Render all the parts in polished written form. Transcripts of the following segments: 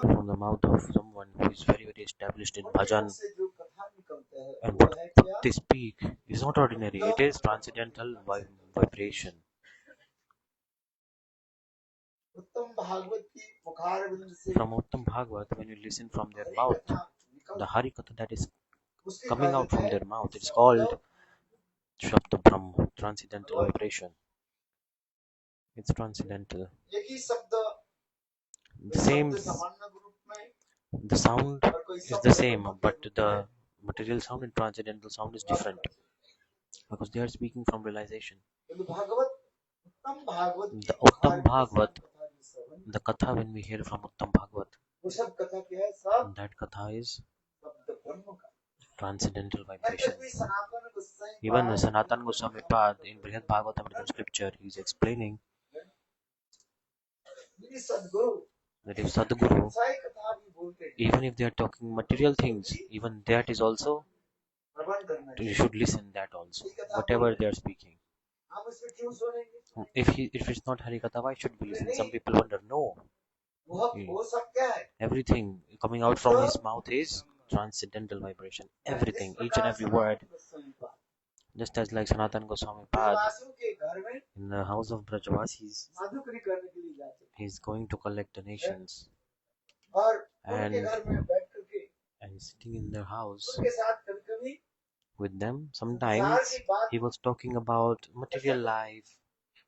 from the mouth of someone who is very very established in bhajan, and what they speak is not ordinary. It is transcendental vibration. From Uttam Bhagavad, when you listen from their mouth, the Harikatha that is coming out from their mouth, it's called Shabda Brahma, transcendental vibration. It's transcendental. The same, the sound is the same, but the material sound and transcendental sound is different because they are speaking from realization. The Uttam Bhagavad, the Katha when we hear from Uttam Bhagavad, that Katha is transcendental vibration. Even Sanatana Goswami Pad in Brihad Bhagavatam scripture, he is explaining that if Sadguru, even if they are talking material things, even that is also, you should listen that also, whatever they are speaking. If it's not Harikatha, why should we listen? Some people wonder, no. Everything coming out from his mouth is transcendental vibration. Everything, each and every word. Just as like Sanatana Goswami Pad in the house of Brajavasis, he's going to collect donations and sitting in their house with them. Sometimes he was talking about material life,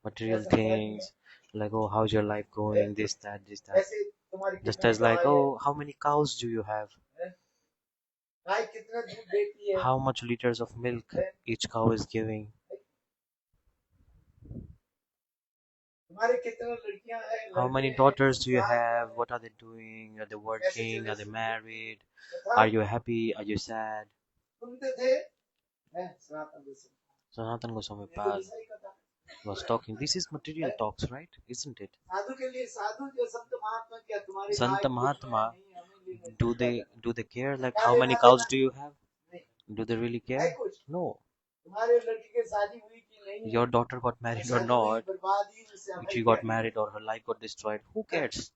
material things, like, oh, how's your life going, this, that. Just as like, oh, how many cows do you have? How much liters of milk each cow is giving? How many daughters do you have? What are they doing? Are they working? Are they married? Are you happy? Are you sad? Sanatana Goswami Pal was talking. This is material talks, right? Isn't it? Santa Mahatma, do they care? Like, how many cows do you have? Do they really care? No. Your daughter got married or not, if she got married or her life got destroyed, who cares?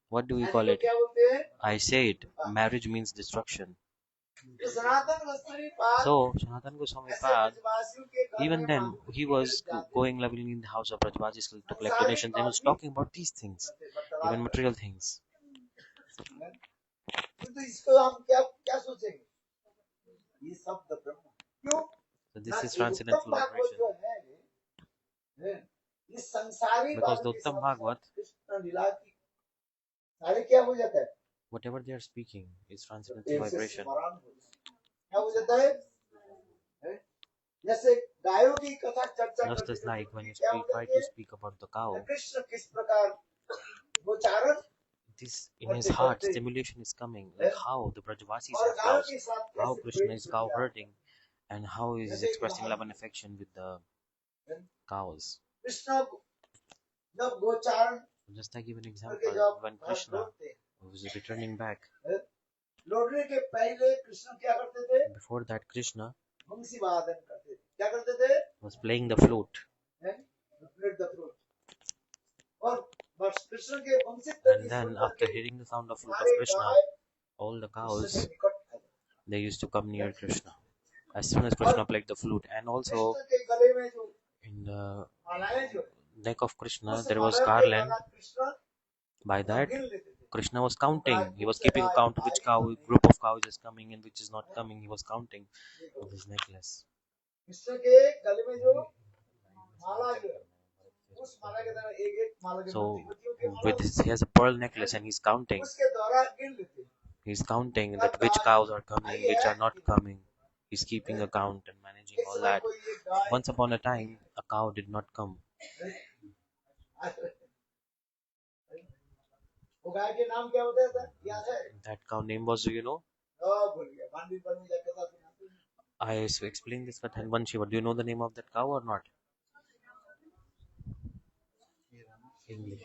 What do we call it? I said marriage means destruction. So Sanatana Goswami Pad, even then he was going leveling in the house of Brajavasis to collect donations and was talking about these things, even material things. So this is transcendental vibration. Because the Uttam Bhagavad, whatever they are speaking is transcendental vibration. Just as like when you try to speak about the cow, this in his heart stimulation is coming, like how the Brajavasis have cows, how Krishna is cow herding, and how he is expressing love and affection with the cows. Just I give an example, when Krishna was returning back, before that Krishna was playing the flute. And then after hearing the sound of flute of Krishna, all the cows, they used to come near Krishna as soon as Krishna played the flute. And also in the neck of Krishna there was garland. By that Krishna was counting. He was keeping account of which group of cows is coming and which is not coming. He was counting with his necklace. So with this, he has a pearl necklace and he's counting. He's counting that which cows are coming, which are not coming. He's keeping account and managing all that. Once upon a time, a cow did not come. That cow name was, do you know? I explained this with Hanban Shiva. Do you know the name of that cow or not? English.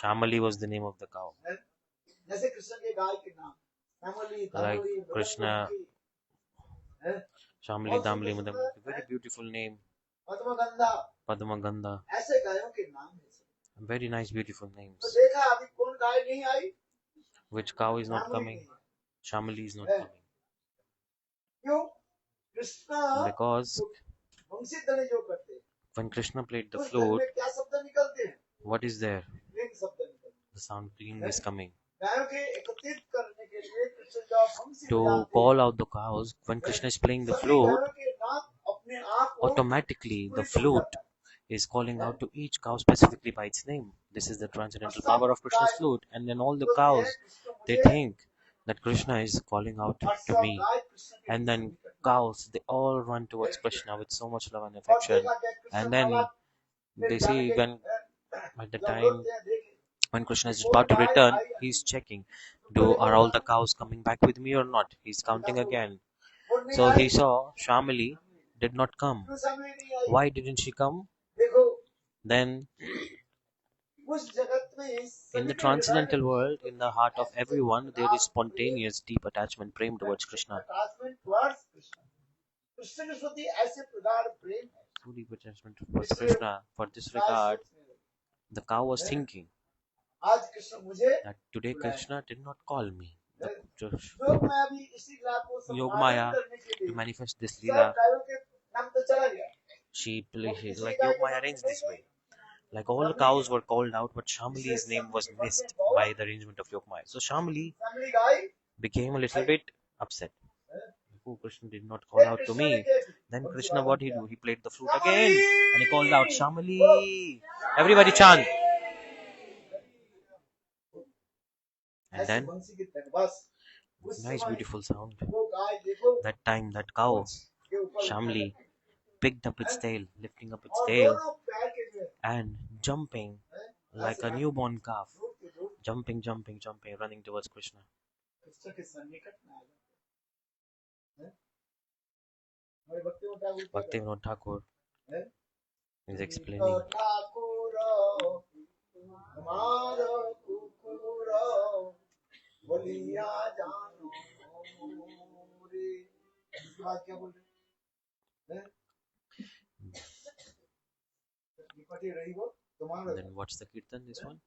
Shamali was the name of the cow. Like Krishna, Shamali Damli Madam, very beautiful name. Padmagandha. Very nice, beautiful तो names. देखा अभी कौन गाय नहीं आई? Which cow is not रामुई coming? नहीं। Shamali is not है। coming. क्यों? Krishna Because वंशी तले जो करते हैं, when Krishna played the उस घर flute, में क्या शब्द निकलते हैं? what is there? प्रेम शब्द निकलते हैं। The sound clean है? is coming. गायों के एकत्रित करने के लिए कृष्ण जब वंशी To बजाते हैं, call out the cows, when है, Krishna is playing the सभी flute, गायों के नाक अपने आप को automatically the स्फुरित हो flute जाता है। is calling out to each cow specifically by its name. This is the और transcendental सब power of Krishna's guy flute, and then all the सोचते हैं cows कृष्ण they मुझे, think that Krishna is calling out और to सब me, गाय कृष्ण के and पीछे then निकलती हैं। cows they all run towards Krishna with so much love and और affection, देखा क्या कृष्ण and माला then में they जाने see के when at the जब time रोकते हैं, देखे when Krishna कि is कौन about to गाय return, आई या he's नहीं। checking, तो देखो are all the cows coming back with me or not? He's counting देखो again. कौन नहीं So I? he saw Shamali did not come. क्यों समय नहीं आई? Why didn't she come? देखो Then उस जगत में in सभी the के हृदय में transcendental world, in the heart of ऐसे everyone, there is लगाव, spontaneous, deep attachment, prem towards Krishna. attachment towards Krishna. Krishna के प्रति ऐसे प्रगाढ़ प्रेम है, So deep attachment towards इसलिए Krishna. For this guy regard, सोचने लगी, the cow was है, thinking आज कृष्ण मुझे that today बुलाएंगे। Krishna did not call me. है, The जो मैं अभी इसी लीला को संपादन Yogmaya करने के to लिए manifest this सब lila, गायों के नाम तो चला गया, she वो किसी like गाय के Yogmaya नाम से arranged नहीं this गई, way. Like all the सबली cows के were called out, but इसलिए Shamali's name सबली was के मन में missed बहुत by the arrangement of Yogmaya. So Shamali सबली गाय became a little I. bit upset. है, Oh, Krishna did not call फिर out to कृष्ण ने me. क्या की? Then उनकी Krishna, वादन what he किया, do? He played the flute Shyamali, again and he called out, वो Shamali. Everybody chant. And ऐसे then, बंसी की तरह बस उस nice, समय beautiful sound. वो गाय देखो That time, that cow, मुझ के ऊपर उठा Shamli, जाता picked up its है, tail, lifting up its और tail दोनों पैर के जो and jumping है, like ऐसे a newborn calf. दूर Jumping, jumping, jumping, running towards Krishna. Krishna के सन्निकट में आ जाते हैं। हमारे भक्ति में क्या बोलते हैं? Bhaktivinoda Thakur हैं? is तो explaining. ठाकुर हमारा कुकुर बोलिया जानो रे, इसके बाद क्या बोल रहे हैं? निपटी रही वो तुम्हारा। Then what's the kirtan, this one?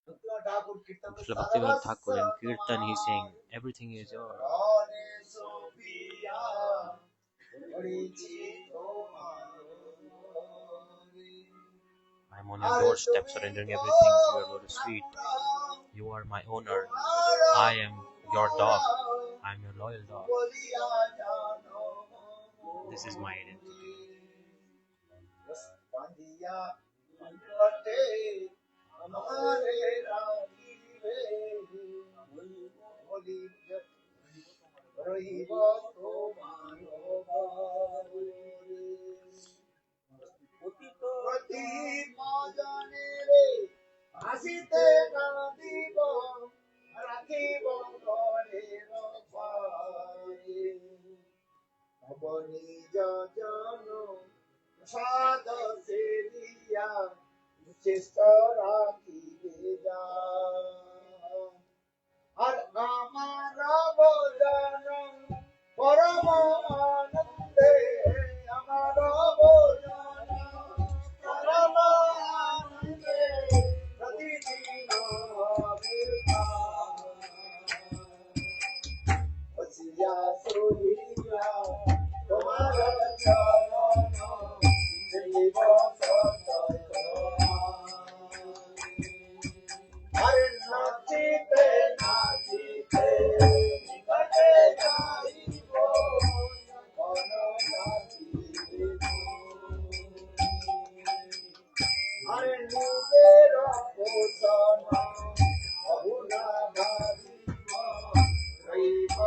Thakur कीर्तन में Srila Bhaktivinoda Thakur in kirtan he's saying, everything is yours. I'm on your doorstep, surrendering everything to your lotus feet. You are my owner. I am your dog. I'm your loyal dog. This is my identity. আসিতে কাঁদিব রাখিব ঘরের পারে অবনিজ জন সাদ সেরিয়া চেষ্ট রাখিবে যা আর আমার ভোজন পরম আনন্দে আমার ভোজন পরম আনন্দে প্রতিদিন বসিয়া শুনিয়া তোমার চরণ জীব আর নাচিতে নাচিতে নিকটে যাইব কোন নাচিবে আর নিজের পোষণ বহুনা ভাবিব রইব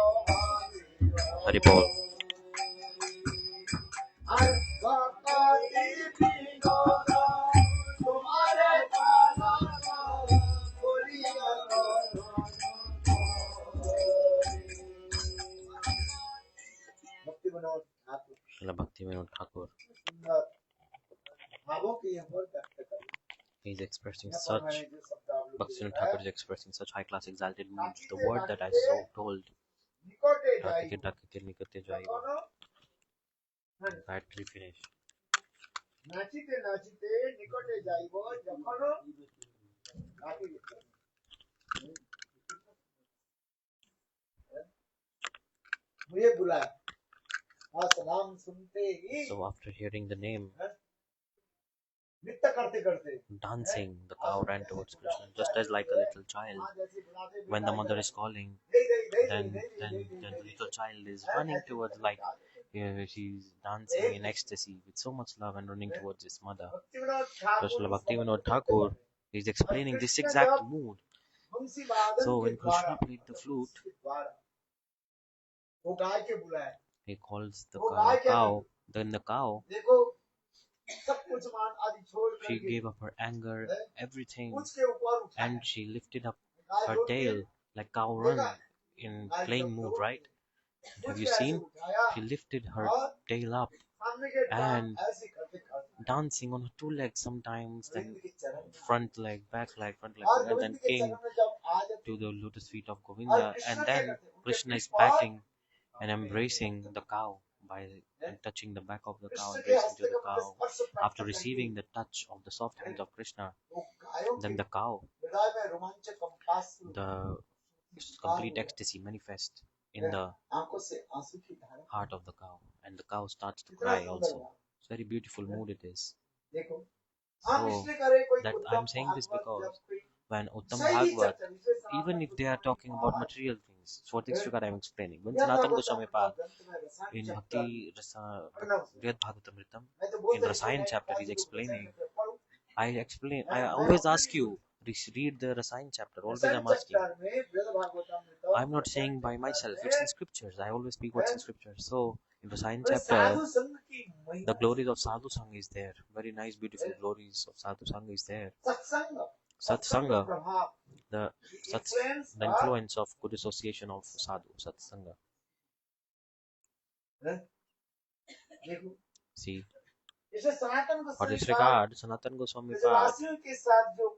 Hari Bol. আর ভক্তি বিনোদ তোমারে পালন করিয়া भक्ति Vinod Thakur Srila Bhaktivinoda Thakur सुंदर भावों की यहाँ पर व्यक्त करें। is expressing यहाँ पर such, मैंने जो शब्द आप लोगों को Bhaktivinoda बताया, Thakur is expressing such high class exalted moods. The word that I so told, निकटे Takike जाइए Takike Nikate Jaiva, दोनों battery finish. नाचिते नाचिते निकटे जाइबो जखन घाटी भितर मुझे बुलाया आज नाम सुनते ही So after hearing the name, नृत्य करते करते dancing, the cow ran towards Krishna, just as like a little child. When the mother is calling, then the little child is running towards, like, she's dancing in ecstasy with so much love and running towards his mother. So Srila Bhaktivinoda Thakur is explaining this exact mood. So when Krishna played the flute, वो गाय के बुलाया he calls the वो गाय क्या cow. Then the cow, देखो सब कुछ मान आदि छोड़ she करके gave up her anger, everything, उसके ऊपर उठाया and she lifted up guy her रोती है tail like cow run in guy playing जब mood, right? Have कुछ you के ऐसे seen? उठाया She lifted her और tail up सामने के टांग and ऐसे करते करते dancing on her two legs sometimes, then Govind के चरण में front leg, back leg, front leg, और and गोविंद then के came चरण में जब आ जाते to the lotus feet of और Govinda, कृष्ण and क्या then करते उनके Krishna पीठ is पर patting and embracing the cow by touching the back of the cow, Krishna के embracing to हस्त the का मतलब cow. स्पर्श प्राप्त After करके receiving the touch of the soft hands of Krishna, वो गायों then के the cow, हृदय में रोमांचक compass the complete ecstasy manifest in the आंखों से आंसू की धारा heart of the cow, and the cow starts to कितना cry सुंदर also. हुआ It's very beautiful mood it is. देखो हम So इसलिए करें कोई that उत्तम I'm saying this Bhagavat because जब कोई when Uttam विषय भी Bhagavad, चर्चा विषय even Sanatan if they are Goswami talking about पाद material things, for this regard I'm explaining. When यह Sanatan भागवतम Goswami का Pad ग्रंथ में रसायन in चैप्टर Bhakti Rasa प्रणव से Brihad Bhagavatamritam, मैं तो in बोलते Rasayan chapter हैं is explaining. में पढ़ूं I always ask you, read the Rasayan chapter. Always रसायन I'm asking. चैप्टर में बृहद Bhagavatam I'm not saying by myself, it's in scriptures. I always speak what's in scriptures. So in Rasayan chapter, साधु संघ की the महिमा glories of Sadhu Sangha is there. Very nice, beautiful glories of Sadhu Sangha is there. सत्संग Satsanga, प्रभाव the influence the influence of good association of Sadhu, Satsanga. देखो See, इसे सनातन for this Goswami पाद regard, Sanatan Goswami Pad, ब्रजवासियों के साथ जो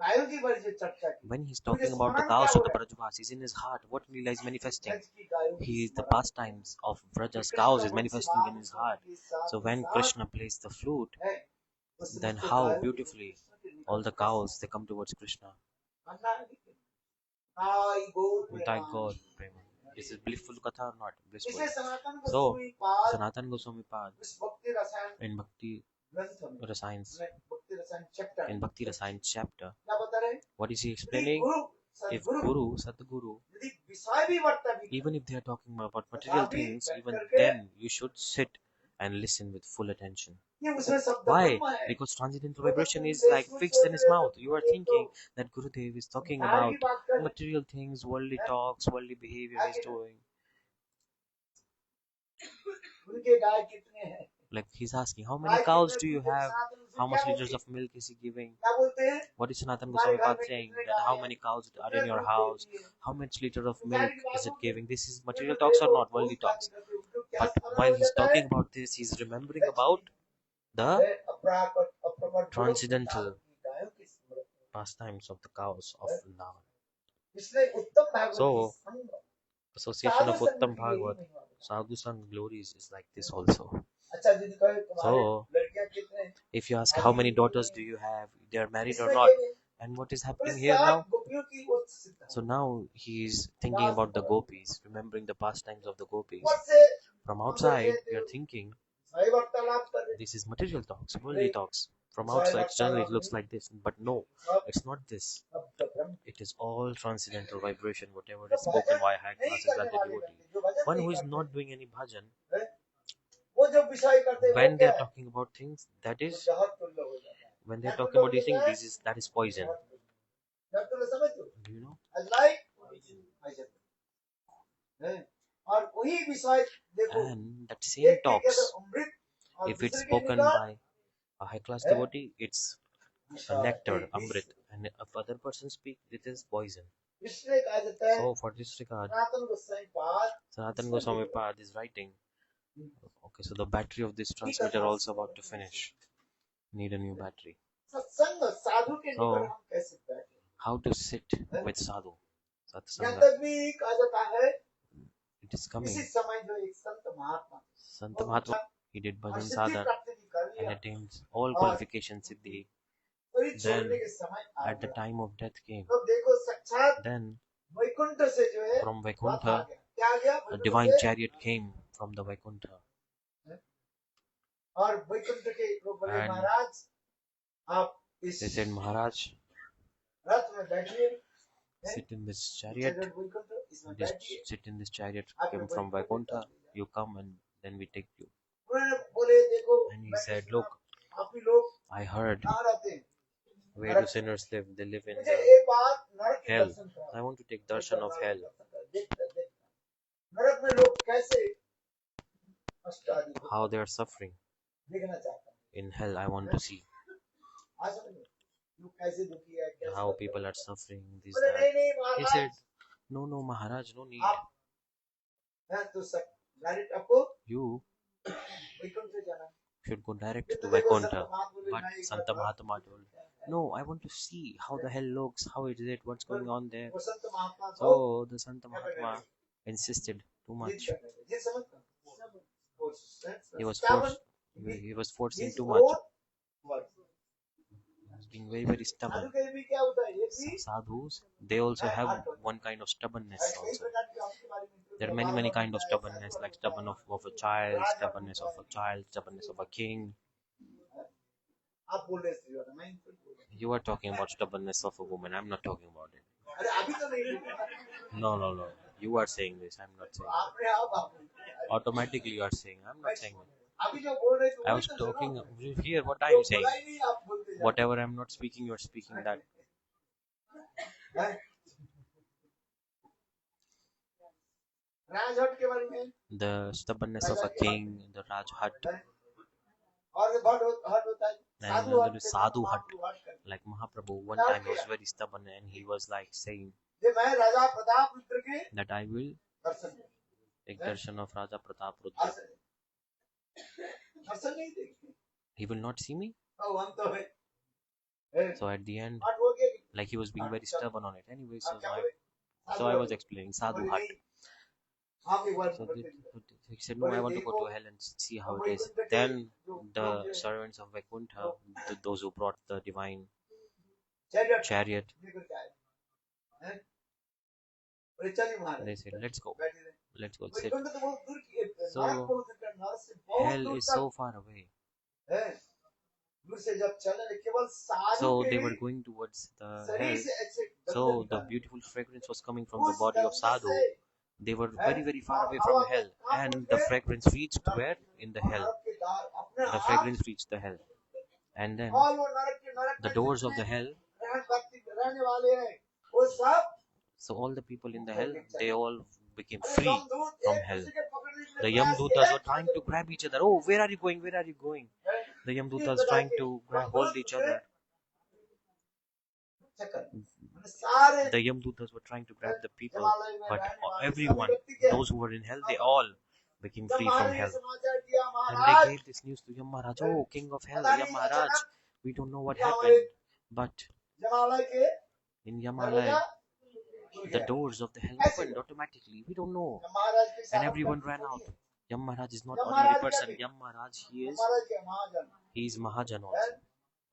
गायों की बड़ी जो चर्चा की when he's talking about the स्मरण cows क्या of हो the रहा है Brajavasis in his heart, what Leela is manifesting? Braj की गायों की He is the स्मरण pastimes of Braja's cows is manifesting in his heart. So when Krishna plays the flute, है वो then समस्त how गायों की beautifully कृष्ण के all the निकट cows they come towards Krishna. Anna I go Thank God, Prema. Is it blissful katha or not? Blissful. इसे सनातन So, Goswami पाद Sanatan Goswami Pad इस भक्ति रसायन in Bhakti ग्रंथ में Rasayans, भक्ति रसायन chapter in Bhakti Rasayans chapter, क्या बता रहे हैं what is he यदि explaining? गुरु If सदगुरु Guru, Sadguru, यदि विषय भी वर्ता भी even if they are talking about material तथापि things, बैठ even करके then you should sit and listen with full attention. ये उसमें शब्द Why? ब्रह्म है Because transcendental वो तो vibration तुम is देश like को fixed in छोड़ his रहे हो mouth. तो You are एक तो thinking that Gurudev is talking संसार about की बात कर material things, worldly हैं? talks, worldly behavior he's doing. उनके गाय कितने हैं Like he's asking, how many guy cows कितने do you दूध have? सनातन उसमें How क्या much liters बोलती of milk is he giving? क्या बोलते हैं What is Sanatan तुम्हारे Goswami घर Pad में saying? कितने That गाय how हैं many cows are कितने in your दूध house? देती है How much liter of संसार milk की बात is it होगी giving? This is ये material तो talks or देखो not? बहुत Worldly बातें talks. करते हैं उनको क्या But स्मरण while हो he's जाता है talking about this, he's remembering Braj about की the अपराकट अप्रकट transcendental की गायों की स्मरण pastimes of the cows of Vrindavan. इसलिए उत्तम भागवत So, की संग association साधु of संघ Uttam की यही Bhagavad, महिमा है। Sadhu Sangh glories is like this also. अच्छा यदि कहे तुम्हारे So, लड़कियां कितने हैं if you ask how many daughters do you have, they are married or इसमें not, ये and what is पूरे happening here सात now? गोपियों की वो सिद्ध So है now he is thinking about the gopis, remembering the pastimes of the gopis. ऊपर से From हम outside, देखे we are तो thinking सही वार्तालाप कर रहे this is material talks, worldly नहीं talks. From सही outside, generally it वार्तालाप looks नहीं like this, but no, सब it's not this. सब तो ब्रह्म It is all transcendental vibration, whatever जो is spoken bhajan by high नहीं classes करने like the वाले devotee. व्यक्ति जो भजन One नहीं who is करते not doing any bhajan, हैं, वो जो विषय करते हैं वो when they क्या are है talking about things, that वो is, जहर तुल्य हो जाता है when they are क्या talking तुल्य हो about these things, जाता है that is poison. जहर तुल्य जहर तुल्य समझते हो Do you know? लाइक और वही विषय देखो And that same एक के talks, अमृत और if it's दूसरे के spoken निकट by a high class devotee, it's a विषय nectar, एक amrit, and if other person speak, it is poison. इसलिए कहा जाता है So for this regard, Sanatan Goswami पाद Sanatan Goswami Pad is writing. Okay, so the battery of this transmitter also about to finish. Need a new battery. सत्संग साधु के So, निकट हम कैसे बैठे how to sit with sadhu, यहाँ satsanga. तक भी कहा जाता है It is coming. इसी समय जो एक संत महात्मा Sant Mahatma He did और bhajan सिद्धि sadhana प्राप्ति भी कर and लिया attained all और qualifications siddhi. शरीर Then छोड़ने के समय आ at the गया। time of death came. तो देखो साक्षात Then वैकुंठ से जो है from रथ आ Vaikuntha गया। क्या आ गया? a वैकुंठ divine से। chariot came from the Vaikuntha. और वैकुंठ के लोग बोले And महाराज आप they इस said, Maharaj, रथ में बैठिए, sit in this chariot. Vaikuntha इसमें This बैठिए, sit in this chariot आपके came from वैकुंठ Vaikuntha. ले जाए। You come and then we take you. उन्होंने बोले देखो And he मैं said, कृष्ण, look, आप ही लोग I heard कहाँ रहते हैं? where do sinners live? They live in मुझे the एक बार नरक के hell. दर्शन करा। I want to take darshan of hell. देखता नरक में लोग कैसे कष्ट आदि होते How they are suffering हैं, देखना चाहता हूँ। in hell. I want to see आज समझो, लोग कैसे दुखी है, कैसे how करते people हैं। are suffering. This बोले that. नहीं नहीं He Maharaj, said, no Maharaj, no need. आप हैं तो सब डायरेक्ट आपको You वैकुंठ से जाना है। should go direct ये to तो देखो संत Vaikuntha. महात्मा बोले But मैं एक Santa bar Mahatma told, no, I want to see how the hell looks, how is it, what's going on there. वो संत महात्मा को So the Santa क्या करने Mahatma लगे? insisted too जिद much. करने लगे। जिद समझ गए? वो He was stubborn, forced. He was forcing his too much. own words. He was being very Sadhu stubborn. के भी क्या होता है? ये भी Sadhus, they also have one kind of stubbornness कई also. प्रकार की आपके बारे में इंटरव्यू There are में many बार-बार kind of बताया, stubbornness, ऐसा like बोलता है। stubbornness of a child, stubbornness of a child, stubbornness of a king. आप बोल रहे स्त्री वाला, मैं इनको बोल रहा You are talking about stubbornness of a woman. I'm not talking about it. हूँ। अरे अभी तो नहीं बोला। No. You are saying this. I'm not saying it. आपने आप Automatically you are saying. I'm not saying it. अभी जो बोल रहे थे I वही was तो सुनो। talking. You hear what जो I'm saying. बोला ही नहीं आप बोलते जा Whatever I'm not speaking, you're speaking that. रहे हैं। राजहट के बारे में The stubbornness of a king, the Rajhat, और हट होता है and साधु there हट is Sadhu Hat. महाप्रभु हट करके। Like Mahaprabhu, one time he was very stubborn and he was like saying ये मैं राजा प्रताप रुद्र के that I will दर्शन दूं। take darshan of Raja Pratap Rudra. दर्शन नहीं देंगे। He will not see me. तो हम तो है। So at the end, हट हो गया। like he was being very stubborn on it. Anyway, आप क्या बोले? so I was explaining Sadhu बोले Hat. नहीं, आप एक बार So बोलते हैं। he said, no, I want to go to hell and see how it is. Then the servants of Vaikuntha, those who brought the divine चलिए chariot, लेकर के आए। हैं? बोले चलिए महाराज। they said, let's go. बैठे रहे। Let's go sit. वैकुंठ तो बहुत दूर की है। So, नरक बहुत दूर है, नरक से बहुत Hell दूर is तक so far away. है। दूर से जब चले रहे, केवल साधु So के they he were going towards the शरीर hell. से ऐसे गंध So the निकाले। beautiful fragrance was coming from the उस body of गंध Sadhu. से They were है, very far away और from हवा hell, को कांप and उठे, the fragrance reached where? In the hell. नरक के द्वार अपने The आप fragrance reached the hell, and then और वो नरक the में doors of जितने the hell. रहन भक्ति रहने वाले हैं, वो सब So all the people in the hell, they all became अरे free यमदूत from एक hell. दूसरे के पकड़ने के The लिए प्रयास Yamdutas किए, were trying to grab each other. Oh, where are you going? Where are you going? The Yamdutas trying to grab hold each other. चक्कर मैंने सारे The Yamdutas were trying to grab the people, जमालय में but रहने वाले everyone, सभी व्यक्ति के those who were in hell, they all became जब free from महाराज ने hell. समाचार दिया And Maharaj they gave this news to Yam Maharaj. Oh, King of Hell, पता Yam नहीं Maharaj, अचानक we don't know what क्या happened, हमारे but जमालय के in दरवाजा Yamalai, खुल the गया। doors of the hell ऐसे opened automatically. We don't know. जब महाराज के And साथ everyone अपना ran नहीं out. है। Yam Maharaj is not Yam ordinary Maharaj person. क्या है? Yam Maharaj, जब महाराज के महाजन he is Mahajan है, also.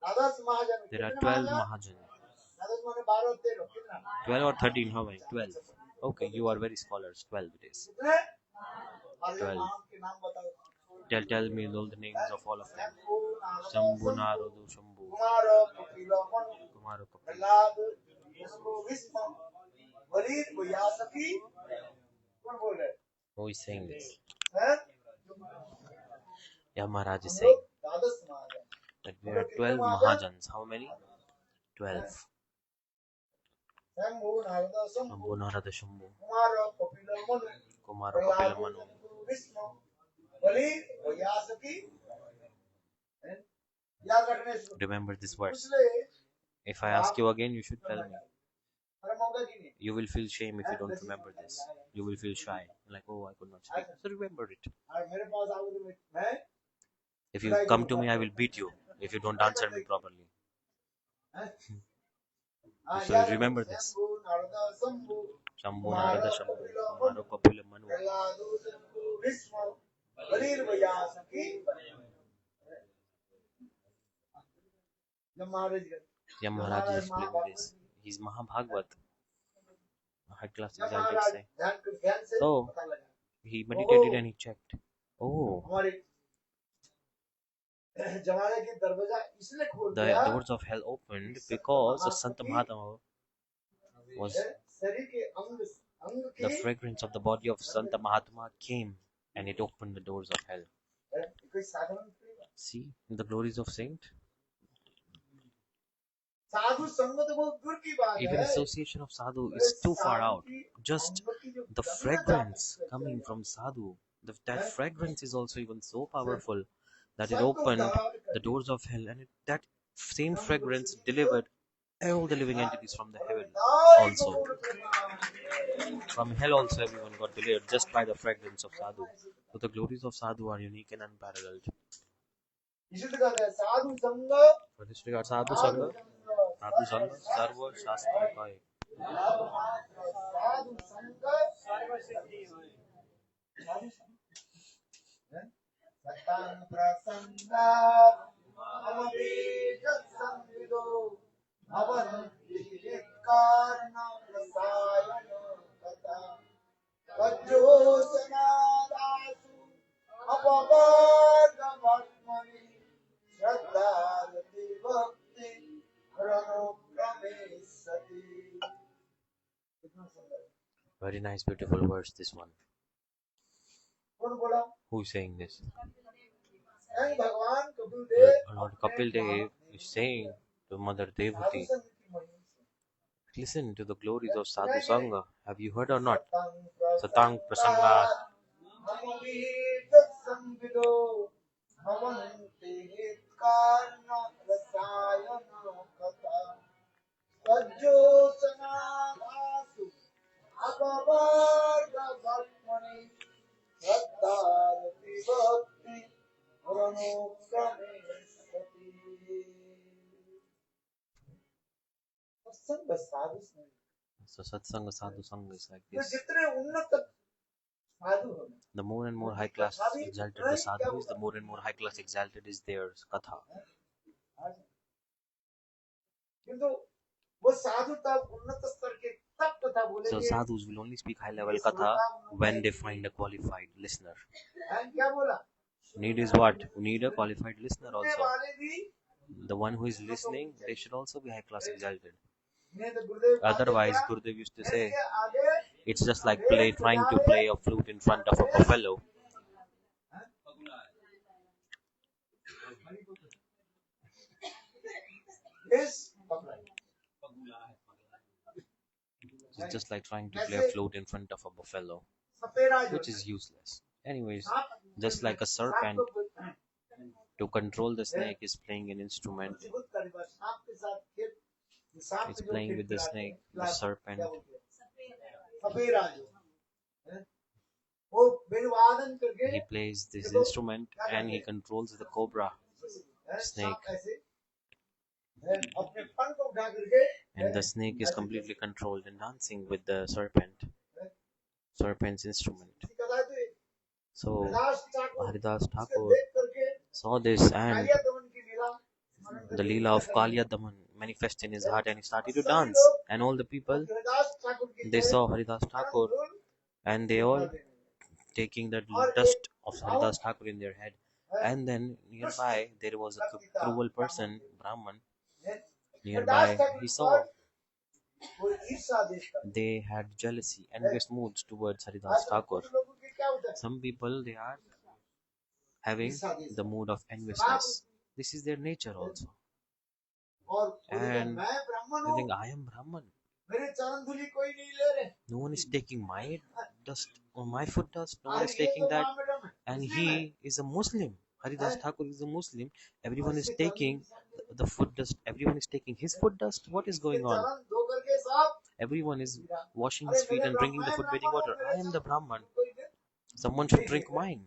द्वादश महाजन There are कितने 12 महाजन? Mahajan. द्वादश माने 12 13 कितना? 12 or 13, how many? 12. Okay, you are very scholars. 12 it is. कितने? और ये 12. नाम के नाम बताओ। Tell me all the names of all of them. Shambhu Shambhu, Narodu, Shambhu, Kumar कपिलमन Kumaro, Kapil. Prahlad Vishnu Vishnu Waleed व्यासकी कौन बोल रहे Who is saying this? हैं? Yam Maharaj is हम saying लोग द्वादश महाजन that there are 12 Mahajans. How many? 12. Shambhu Narad Shambhu Shambhu, Narada, Shambhu, Kumar कपिलमन Kumaro, Prahlad Kapil, Manu. Vishnu Waleed व्यासकी हैं? याद रखने से Remember this verse. इसलिए If I ask you again, you should tell me. अरे मौका की नहीं You will feel shame if you don't remember this. You will feel shy. Like, oh, I could not speak. So remember it. और मेरे पास आओगे तो मैं If you come to me, I will beat you if you don't answer me properly. So remember this. Shambhu Narad Shambhu Shambhu, Narada, Shambhu, Kumaro, Kapil, Manu. Prahlad Shambhu Vishnu बलीर व्यास की जब महाराज Yeah, Maharaj is explaining this. He's Mahabhagavad, a high class exalted saint. ध्यान से So पता लगा he meditated and he checked. Oh, हमारे जमाने के दरवाजा इसलिए खोल the दिया doors of hell opened because Sant Mahatma was शरीर के अंग अंग the की fragrance of the body of Sant Mahatma came and it opened the doors of hell. कोई साधारण See the glories of saint. साधु संग तो बहुत दूर की बात Even है association of sadhu is too far out. Just the fragrance coming from sadhu, that fragrance is also even so powerful that it opened the doors of hell, and that same fragrance delivered all the living entities from the heaven also. From hell also everyone got delivered just by the fragrance of sadhu. So the glories of sadhu are unique and unparalleled. इसी तो कहते हैं साधु संग For this regard, sadhu sangha, sarva shastra kai. साधु संग सतां प्रसन्ना अमरीक संविदो भवन्ति कारण रसायन कथा वज्रोसनादासु अपवर्ग भक्मनि श्रद्धारति भक्ति रणोक्रमेशति कितना सुंदर Very nice, beautiful words. This one. कौन बोला Who is saying this? स्वयं भगवान Kapil Dev Lord Kapil Dev is saying to Mother Devati, listen to the glories of Sadhu Sangha. Have you heard or not? Satang Prasangat. Amrik संविदो भवन्ति कारण रसायन कथा वज्रोसनादासु अपवर्ग भक्मनि श्रद्धारति भक्ति रणोक्रमेशति सत्संग साधु संग So Satsanga Sadhu Sangha is like तो this. जितने उन्नत साधु होंगे The more and more high class exalted the sadhu is, the more and more high class exalted is their katha. किंतु वो साधु तब उन्नत स्तर के तब कथा So बोलेंगे sadhus will only speak high level katha when they find a qualified listener. क्या बोला Need is what? We need a qualified listener सुनने also. वाले भी The one who is listening, they should also be high class exalted. नहीं तो गुरुदेव Otherwise, Gurudev used to say, के आगे it's just like trying to play a flute in front of a buffalo. इस It's just like trying to play a flute in front of a buffalo, सपेरा जो which is useless. Anyways, just like a serpent, to control the snake is playing an instrument. Buddha का reverse सांप के साथ खेल सांप It's जो playing खेल with the खिलाते snake, हैं, the serpent. क्या बोलते हैं? सपेरा जो हैं? वो बिनवादन करके He plays this instrument and he controls the cobra हैं? snake. सांप ऐसे हैं? अपने फन को उठा करके And the snake is completely controlled and dancing with the serpent's instrument. इसी का था तो So हरिदास ठाकुर Haridas इसको Thakur देख करके saw this and कालिया दमन की लीला स्मरण the करके Leela of Kaliya Daman manifested in his heart and he started to dance. And all the people, Haridas Thakur की they saw Haridas Thakur and they all taking the dust of Haridas Thakur in their head. And then nearby there was a cruel person, Brahman, nearby. He saw वो ईर्षा देखकर they had jealousy, envious moods towards Haridas Thakur. कुछ लोगों के क्या होता है Some people, they are having the mood of enviousness. This is their nature also. और वो कहते हैं, And मैं ब्राह्मण they हूँ think, I am Brahman. मेरे चरण धूलि कोई नहीं ले रहे No one is taking my dust or my foot dust. No one और is ये taking तो that. ब्राह्मण है And मुस्लिम है he is a Muslim. Haridas Thakur is a Muslim. Everyone और is इसके चरण taking the foot dust. Everyone is taking his foot dust. What is इसके going on? चरण धो करके साफ Everyone is washing अरे his feet मेरे and drinking the मैं foot bathing ब्राह्मण water. हूँ I मेरे am चरण the Brahman. कोई नहीं Someone should drink mine.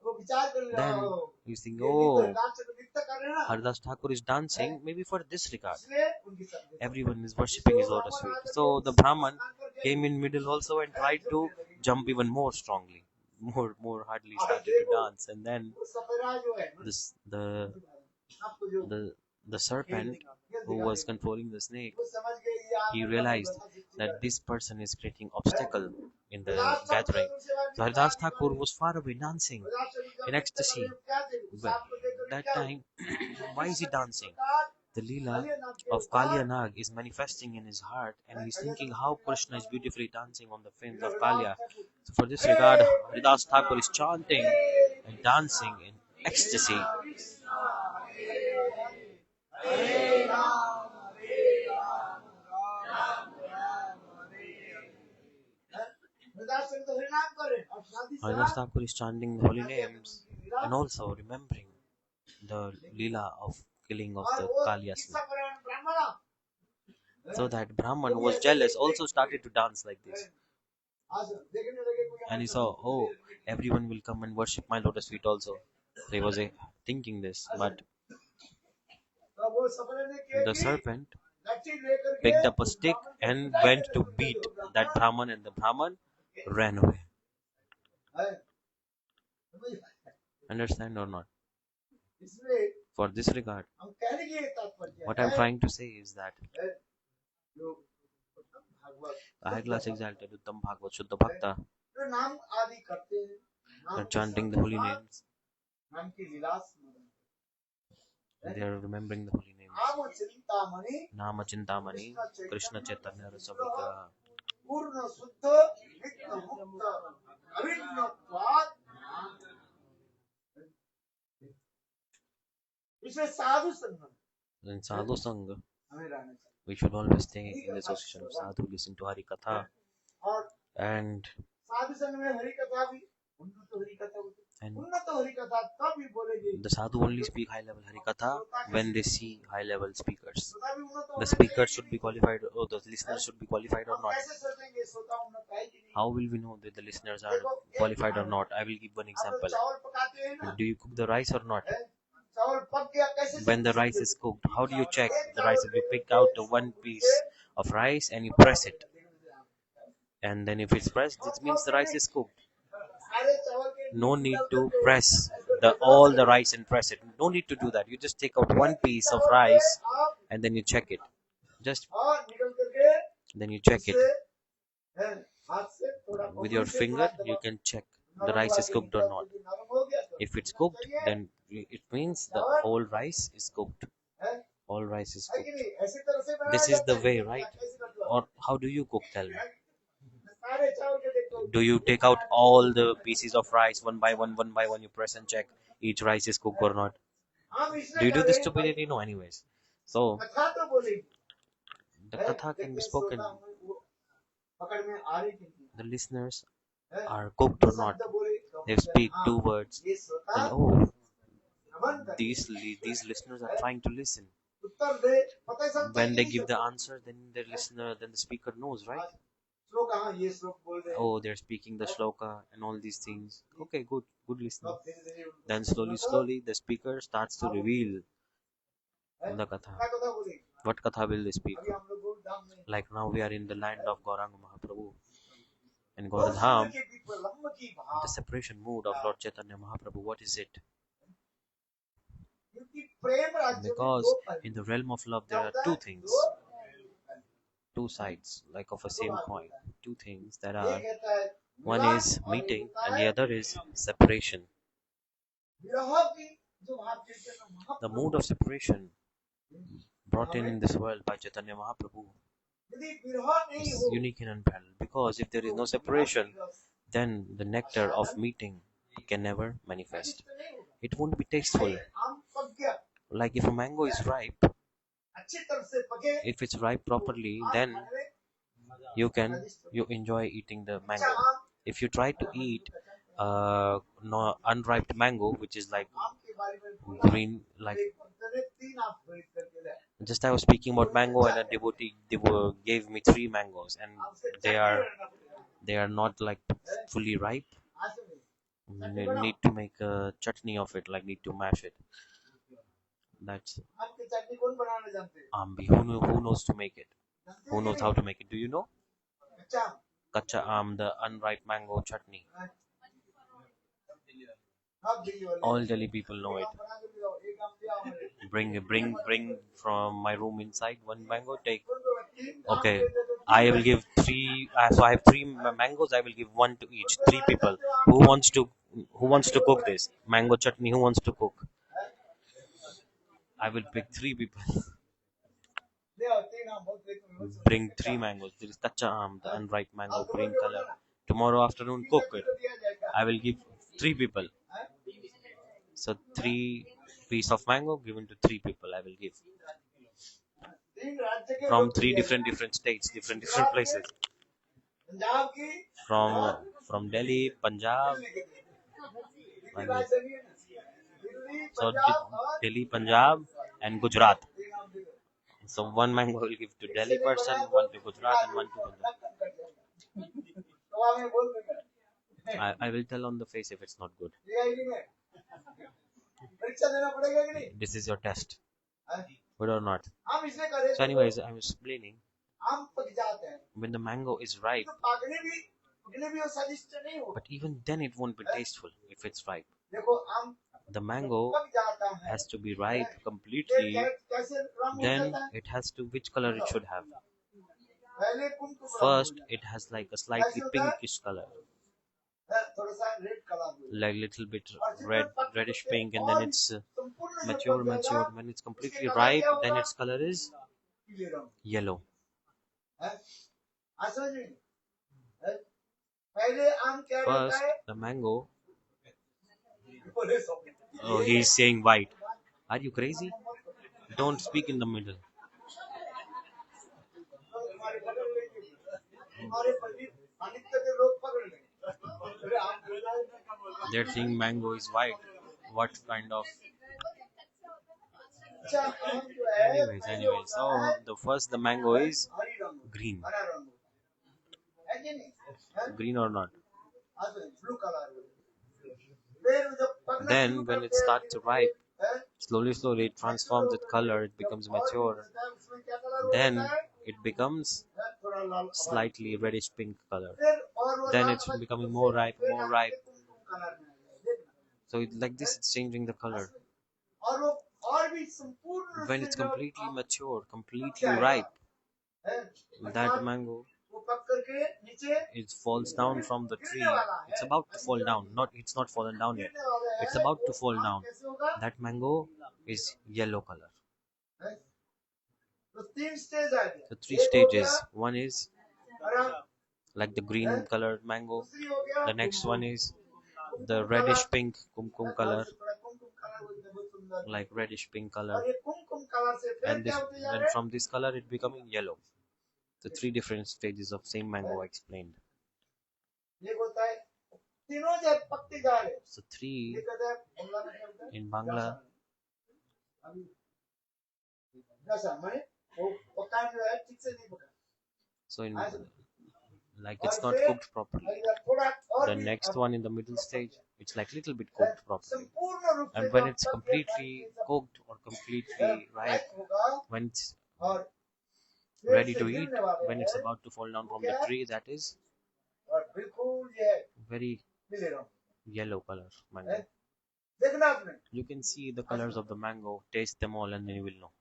वो विचार कर रहा Then हो you think, ये oh, नित्य डांस तो नित्य कर रहे हैं ना Haridas Thakur is dancing maybe for this regard. इसलिए उनकी सब Everyone is worshipping his lotus feet. So the Brahman came in middle also and tried to jump even more strongly. more hardly started to dance, and then वो सपेरा जो है ना, this आपको जो the serpent who was controlling the snake, वो समझ गए ये he आपका realized बड़ा जिद्दी that है। this person is creating obstacle in the Haridas Thakur gathering. तुमसे बात So नहीं Haridas कराने Thakur वाले। was far away dancing Haridas Thakur जब in देखते ecstasy. कभी क्या थे, उस But आपको देखकर that क्या time, why is he dancing? प्रकार The Leela कालिया नाम के of ऊपर Kalya Nag is manifesting in his heart, and he's thinking how Krishna is beautifully dancing on the flames of Kalya. So for this regard, Haridas Thakur is chanting and dancing in ecstasy. हरे राम राम राम हरे हरे। हरिदास ठाकुर तो हरिनाम करे और शादी से Haridas Thakur is chanting the holy names and also remembering the Leela of killing of और the वो Kalya किस्सा snake. पुराण ब्राह्मण So that Brahman who was jealous also started to dance like this. आज देखने लगे कोई And he saw, oh, everyone will come and worship my lotus feet also. So he was thinking this, but तो वो सपने ने क्या the की serpent लट्ठी लेकर के picked up a stick and went to beat that Brahman, and the Brahman ran away. Understand or not? इसलिए For this regard, हम कहने की तात्पर्य what I'm है trying to say is that जो Bhagavat the high class exalted Uttam Bhagavad Shuddha Bhakta जो नाम आदि करते हैं नाम are के chanting the साथ holy साथ names, नाम की लीला स्मरण they are remembering the holy names. नाम Chintamani Nama Chintamani, Krishna Chaitanya Rasavigraha. पूर्ण शुद्ध नित्य मुक्त अभिन्नत्वात् इसमें साधु संगम In Sadhu Sangha, हमें रहना चाहिए we should always stay in the association of Sadhu, listen to Hari Katha, और and साधु संग में हरि कथा भी उन्नत हरि कथा होती है and उन्नत हरि कथा तब भी बोलेगी the Sadhu only speak high level Hari Katha when they see high level speakers. श्रोता भी उन्नत The होना speaker चाहिए should be qualified, or the listener should be qualified or हम not. कैसे सोचेंगे श्रोता उन्नत है कि नहीं How will we know that the listeners are qualified or not? I will give one आप लोग example. चावल पकाते हैं ना Do you cook the rice or not? चावल पक गया कैसे When the rice is cooked, how do you check the rice? You pick out the one piece of rice and you press it, and then if it's pressed, it means the rice is cooked. सारे चावल के No need to press all the rice and press it. No need to do that. You just take out one piece of rice आप and then you check it. Just और निकल करके then you check it उससे हाथ से थोड़ा with your finger. You can check the rice is cooked or not. नरम हो गया तो If it's cooked, then it means the whole rice is cooked. All rice is है कि cooked. नहीं ऐसी तरह से बनाया This is जाता the है। way, right? कैसे करते हो? Or how do you cook? Tell me. सारे चावल के देखो Do you take out all the pieces of rice one by one, you press and check each rice is cooked or not? हम इसलिए Do you do कर this रहे हैं stupidity? No, anyways. So, कथा तो बोलेगी the katha can be spoken. पकड़ में आ रही थी The listeners are cooked or not. They speak two words. ये श्रोता And oh, नमन कर these listeners are trying to listen. उत्तर दे पता है सब When they give the answer, then the speaker knows, right? श्लोक हाँ ये श्लोक बोल रहे हैं Oh, they're speaking the shloka and all these things. Okay, good listening. अब धीरे-धीरे Then slowly, the speaker starts to reveal the katha. क्या कथा बोलेगी What katha will they speak? अभी हम लोग गोधाम में Like now we are in the land of Gauranga Mahaprabhu. In दो सूर्य Gaurdham, के विप्रलम्ब की भाव the separation mood of Lord Chaitanya Mahaprabhu, what is it? क्योंकि प्रेम राज्य में Because दो पहलू in the realm of love there are two things, two sides, like of a same coin. Two things that are, एक कहता है one विवाह is और एक meeting होता and है the other is separation. विरह की जो भाव चैतन्य The Mahaprabhu mood of separation brought in this world by Chaitanya Mahaprabhu यदि विरह नहीं is हो unique and unparalleled. Because if there is no separation, then the nectar of meeting can never manifest. It won't be tasteful. आम पक गया Like if a mango is ripe, अच्छी तरह से पके if it's ripe properly, then you enjoy eating the mango. If you try to eat no unripe mango, which is like आम के बारे में बोला green, like एक भक्त ने तीन आम खरीद करके लाया just I was speaking about mango and a devotee gave me 3 mangoes and आम से they चटनी are बनाना पड़ेगा they are not like fully ripe. आज नहीं Need to make a chutney of it, like need to mash it. That's आम की चटनी कौन बनाना जानते हैं ambi. Who knows to make it? जानते Who हैं knows कि how नहीं? to make it? Do you know? कच्चा आम Kacha the unripe mango chutney. आप दिल्ली वाले All Delhi people know it. काम बना के ले आओ एक काम दिया हमने Bring from my room inside one mango. Take. कौन को तीन काम Okay, दे दे तो I will give three. So I have three mangoes. I will give one to each. Three people. Who wants to Who wants to cook this mango chutney? Who wants to cook? I will pick three people. ले आओ तीन हम बहुत देख में बहुत Bring three mangoes. There is kacha aam, the unripe mango, green color. Tomorrow afternoon, cook it. दिया जाएगा I will give three people. So three piece of mango given to three people. I will give तीन राज्य के from लोग three different states, different places. Punjab की From Delhi, Punjab. Delhi I will, राज्य नहीं है ना दिल्ली so पंजाब और Delhi, Punjab, and Gujarat. तीन नाम दे दो So one mango will give to Delhi person, one to Gujarat, and one to Punjab. तो हमें बोल देगा I will tell on the face if it's not good. ये आईडी में परीक्षा देना पड़ेगा कि नहीं This is your test, हाँ? good or not. हम इसे करें So anyways, I'm explaining हम पक जाते हैं when the mango is ripe, तो पकने भी वो स्वादिष्ट नहीं हो but even then it won't be tasteful if it's ripe. देखो हम The mango पक जाता है has to be ripe ये completely, कैसे रंग हो then जाता है it has to, which color it should have. पहले कुमकुम रंग First, हो it has like a slightly pinkish color, जाता है थोड़ा सा रेड कलर हो like little bit reddish pink, and then it's mature. When it's completely ripe, then its color is पीले रंग yellow. है समझ में है? पहले आम क्या रहता First, है the mango. बोले सब Oh, he's saying white. Are you crazy? Don't speak in the middle. हमारे बगल में हमारे पानित्य के लोग पकड़ लेंगे अरे आम They're saying mango is white. What kind of? अच्छा आम जो है Anyways. So the mango is हरी रंग हो, green. हरा रंग हो। है कि नहीं है? Green or not? Blue colour हो। फिर जब पकना Then शुरू when करते it हैं, starts to ripe, है? slowly it transforms its color. It becomes mature. उसमें क्या कलर Then होता है? it becomes है, थोड़ा लाल slightly reddish pink color. फिर और वो Then लाल it's पत्ती becoming से more ripe, फिर more आगे ripe. कुमकुम कलर में आ जाए, देखना। So like this, it's changing the color. और वो और भी संपूर्ण रूप When से it's जब completely आप mature, पक completely जाएगा, ripe, है, that अर्थात mango, वो पक करके नीचे it falls down from the tree. गिरने वाला It's है, about to fall down. It's not fallen down yet. गिरने वाला It's है, about to वो fall आम down. कैसे होगा? That mango is yellow color. है? तो तीन स्टेज आ गए, So three एक हो गया stages. One is हरा, like the green colored mango. दूसरी हो गया The next one is Kumkum the colour, reddish pink kumkum है, color, थोड़ा कुमकुम कलर वो बहुत सुंदर, like reddish pink और color. ये कुमकुम कलर से फिर And क्या होते जा then रहे from this color it becoming yellow. The three different stages of same mango I explained. ये होता है तीनों जब पकते जा रहे So three ये कहते हैं बंगला में क्या होता है in Bangla. अभी दशा माने वो पका जो है ठीक से नहीं पका So in like और it's not फिर cooked properly. अगर थोड़ा और The भी next one in the middle stage, it's like little bit cooked properly. संपूर्ण रूप से And when जब it's पक completely गया, cooked or completely ripe, होगा when it's और फिर ready से to eat, गिरने वाले when it's हैं, about to fall down from the tree, that is और बिल्कुल ये very मिले रहो yellow color mango. देखना आपने You can see the colors of the mango, taste them all, and then you will know.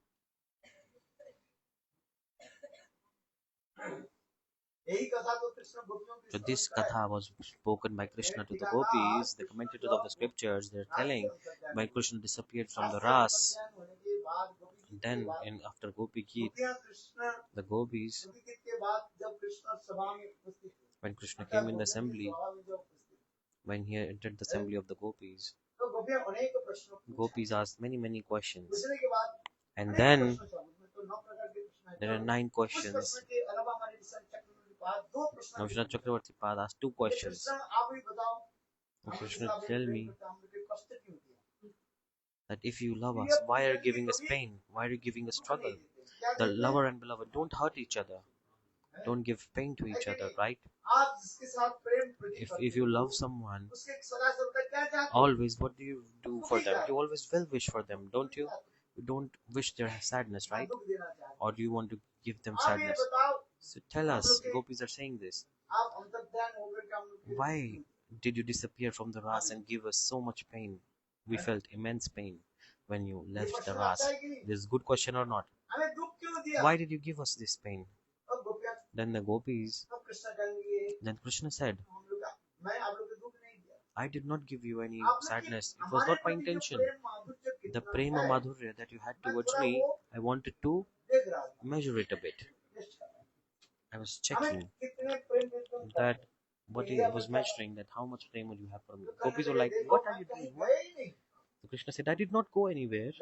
यही कथा तो कृष्ण गोपियों की So this katha was spoken by Krishna to the gopis. The commentators of the scriptures, they're telling when Krishna disappeared from the ras, होने के बाद गोपी then after Gopi Geet, गोपियां Krishna the gopis, गोपी गीत के बाद जब कृष्ण सभा में उपस्थित हुए, when Krishna came in the assembly, सभा में जब उपस्थित हुए, when he entered the assembly of the gopis, तो गोपियां अनेक प्रश्नों को gopis asked many questions. पूछने के बाद And अनेक then प्रश्न थे, उसमें तो 9 प्रकार के प्रश्न हैं। there are 9 उस questions. प्रश्न के अलावा हमारे विषय चक्रवर्ती पाद दो प्रश्न Now Vishnu Chakravarti Pad asked 2 questions. Krishna आप ही बताओ Now हमें Krishna, सब tell एक me हम लोग के कष्ट क्यों दिया that if you love us, why are you giving us pain? Why are you giving us struggle? क्या The कहते हैं? lover and beloved don't hurt each other. Don't give pain to each other, right? आप जिसके साथ प्रेम प्रति If you love someone, उसके सदा सर्वदा क्या चाहते हैं? always what do you do for them? You always well wish for them, don't you? You don't wish their sadness, right? दुख देना चाहते हैं। Or do you want to give them आप ये sadness? बताओ So tell us, gopis are saying this. आप अंतर्ध्यान होकर के हम लोग Why did you disappear from the ras and give us so much pain? We felt immense pain when you left the ras. This is a good question or not? हमें दुख क्यों दिया? Why did you give us this pain? अब गोपियाँ Then the gopis, अब कृष्ण कहेंगे then Krishna said, हम लोग मैं आप लोग को दुख नहीं दिया I did not give you any आप लोग की sadness. It was हमारे not my प्रति जो intention. प्रेम माधुर्य The कितना prema है madhurya that you had मैं towards थोड़ा me, वो I wanted to देख रहा था measure it a bit. Test कर रहा I was था हमें checking कितने प्रेम तुम that what ये he अब was बता measuring, that how much prema you have for me. तो कहने Gopis were लगे like, देखो what are मैं you कहीं doing? What? गए ही नहीं So Krishna said, I did not go anywhere.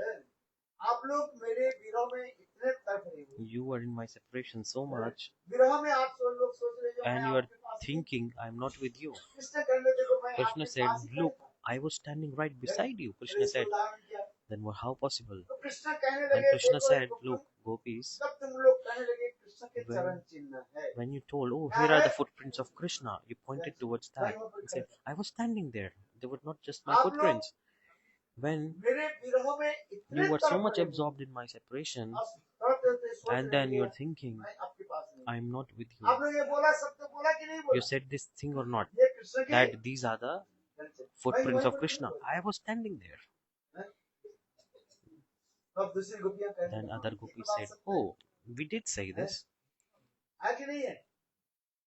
आप लोग मेरे विरह में इतने तड़प रहे हो You were in my separation so much, विरह में आप लोग सोच रहे हो and मैं you are आपके पास नहीं thinking I'm not with you. Krishna कहने देखो मैं Krishna आपके said, पास ही look, खड़ा था I was standing right beside you. मेरे Krishna इस said, उदाहरण किया then how possible? तो कृष्ण कहने And लगे Krishna देखो said, गोपियों look, gopis, तब तुम लोग कहने लगे कृष्ण के when चरण चिन्ह है when you told, oh, क्या here are है the footprints of Krishna, you pointed towards that. वहीं पर He खड़े said, I was standing there. They were not just my आप लोग footprints. When मेरे विरह में इतने you were so तड़प much रहे हो absorbed in my separation, आप तड़पते सोच and रहे then हो you're thinking, मैं आपके पास नहीं I'm not with आप you. लोग ये बोला सत्य बोला कि नहीं You बोला said this thing or not? ये कृष्ण की That these are the footprints वहीं of पर नहीं Krishna. बोला I was standing there. अब दूसरी गोपियां कहने Then लगी, other ये gopis बात said, सत्य है oh, we did say this. है कि नहीं है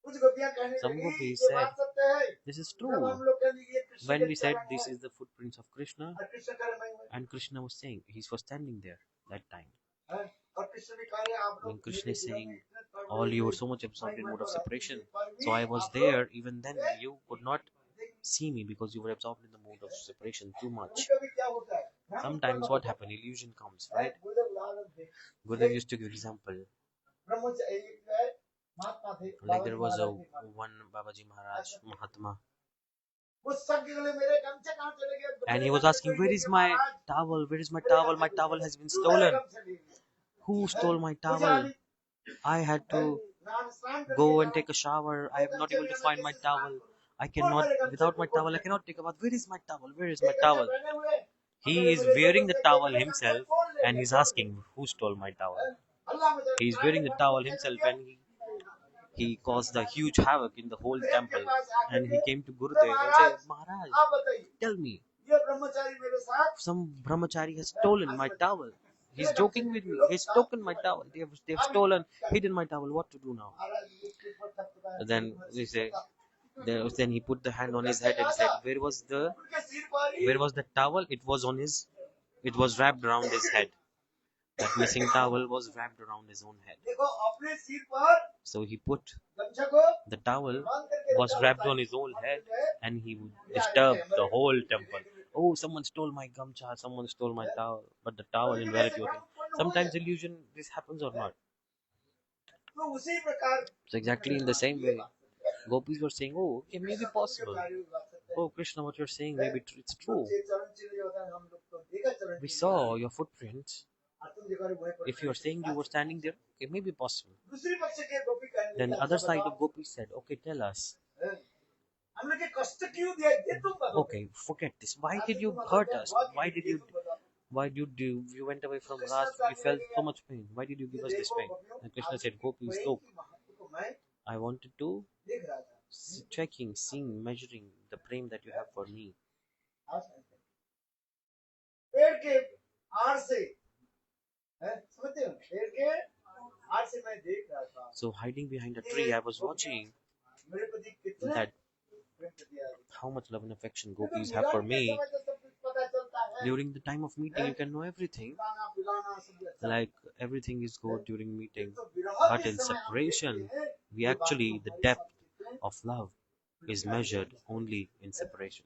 कुछ गोपियां कहने Some लगी gopis ये said, बात सत्य है this is जब true. हम लोग कहने लगे ये कृष्ण When के we said चरण this है is the footprints of Krishna, और कृष्ण करे मैं हूँ and Krishna was saying he was standing there that time. हैं? और कृष्ण ने कहा आप When लोग Krishna मेरे is विरह में saying, इतने तड़प all रहे you were थे so much absorbed in मैं mode तो of राजी separation, थी पर so भी I was आप लोग there. Even then, हैं? you could not see me because you were absorbed in the mode of separation too कभी much. कभी क्या होता है भ्रम उत्पन्न Sometimes होता what है happened? Illusion comes, right? गुरुदेव उदाहरण थे Gurudev एक used to give example. ब्रह्मचारी एक जो है महात्मा थे Like there Babaji was a महाराज थे one Babaji Maharaj, Mahatma, वो सब के लिए मेरे गमछे कहाँ चले गए and मेरे he was गमछे asking, कोई where ले is गया my Maharaj towel? Where is my मेरे towel? गमछे My कोई towel ले has been तू मेरे stolen. गमछे ले गया Who stole my मुझे towel? आदि I had to स्नान करके go and जाओ take a shower. I वो am not गमछे able to बिना मैं find my कैसे स्नान towel. करूं I कौन cannot, मेरे गमछे without को my खोल towel, I they cannot take a bath. Where is my towel? Where is ये my गमछे towel? पहने हुए He मेरे is मेरे wearing the गमछे towel मेरे गमछे himself खोल ले and गया he's खोल ले asking, who stole my towel? अल्लाह मुझे He is सारे wearing the भक्त towel क्या कर himself दिया and he caused a huge havoc in the whole गुरुदेव के temple. पास आकर And he के came to तो Gurudev and said, Maharaj Maharaj, आप बताइए tell me, ये ब्रह्मचारी मेरे साथ some brahmachari has stolen my towel. He's मेरे गमछे joking के with me. लोग He's साथ taken my towel. They've अब stolen, hidden my towel. What to do now? महाराज उसके ऊपर थपथपाया, And then तुम्हारे they सिर say, पर था। then he put the hand on his head and said, उनके सिर पर ही where was the towel? It was wrapped around his head. That missing towel was wrapped around his own head. देखो अपने सिर पर So he put गमछा को the towel बांध करके was रखा wrapped होता on है। his own और head जो है, and he ये disturbed आगे the हमारे whole धीरे temple. धीरे Oh, someone stole my gamcha, someone stole my towel. But the towel in लेकिन reality ऐसे was भ्रम in. उत्पन्न हो Sometimes जाए। illusion, this happens or not. तो उसी प्रकार So exactly in the same way, gopis were saying, oh, it may be possible. Oh, Krishna, what you're saying, maybe it's true. चरण चिन्ह जो होता है हम लोग तो देखा चरण We चिन्ह saw your footprints. और तुम देखो अरे वहीं पर If you're saying you were standing there, it may be possible. दूसरी पक्ष के गोपी कहने Then लगी, the other अच्छा side बताओ, of gopis said, okay, tell us. हम लोग के कष्ट क्यों दिया ये तुम बताओ Okay, forget this. Why did you hurt us? Why did you went away from Ras? We felt so much pain. Why did you give us this pain? And Krishna said, gopis, look, I wanted to देख रहा था checking, seeing, measuring the prem that you have for me. पेड़ के आड़ से समझते हो पेड़ के आड़ से मैं देख रहा था So hiding behind a tree, I was watching मेरे प्रति कितना that प्रेम प्रतिया है। how much love and affection क्योंकि gopis have for मिलन के me. समय तो सब कुछ पता चलता है During the time of meeting, you can know everything. खाना पिलाना सब अच्छा Like everything is good during meeting. तो विरह But के in समय हम separation, देखते हैं we actually, the depth of love is measured only in separation.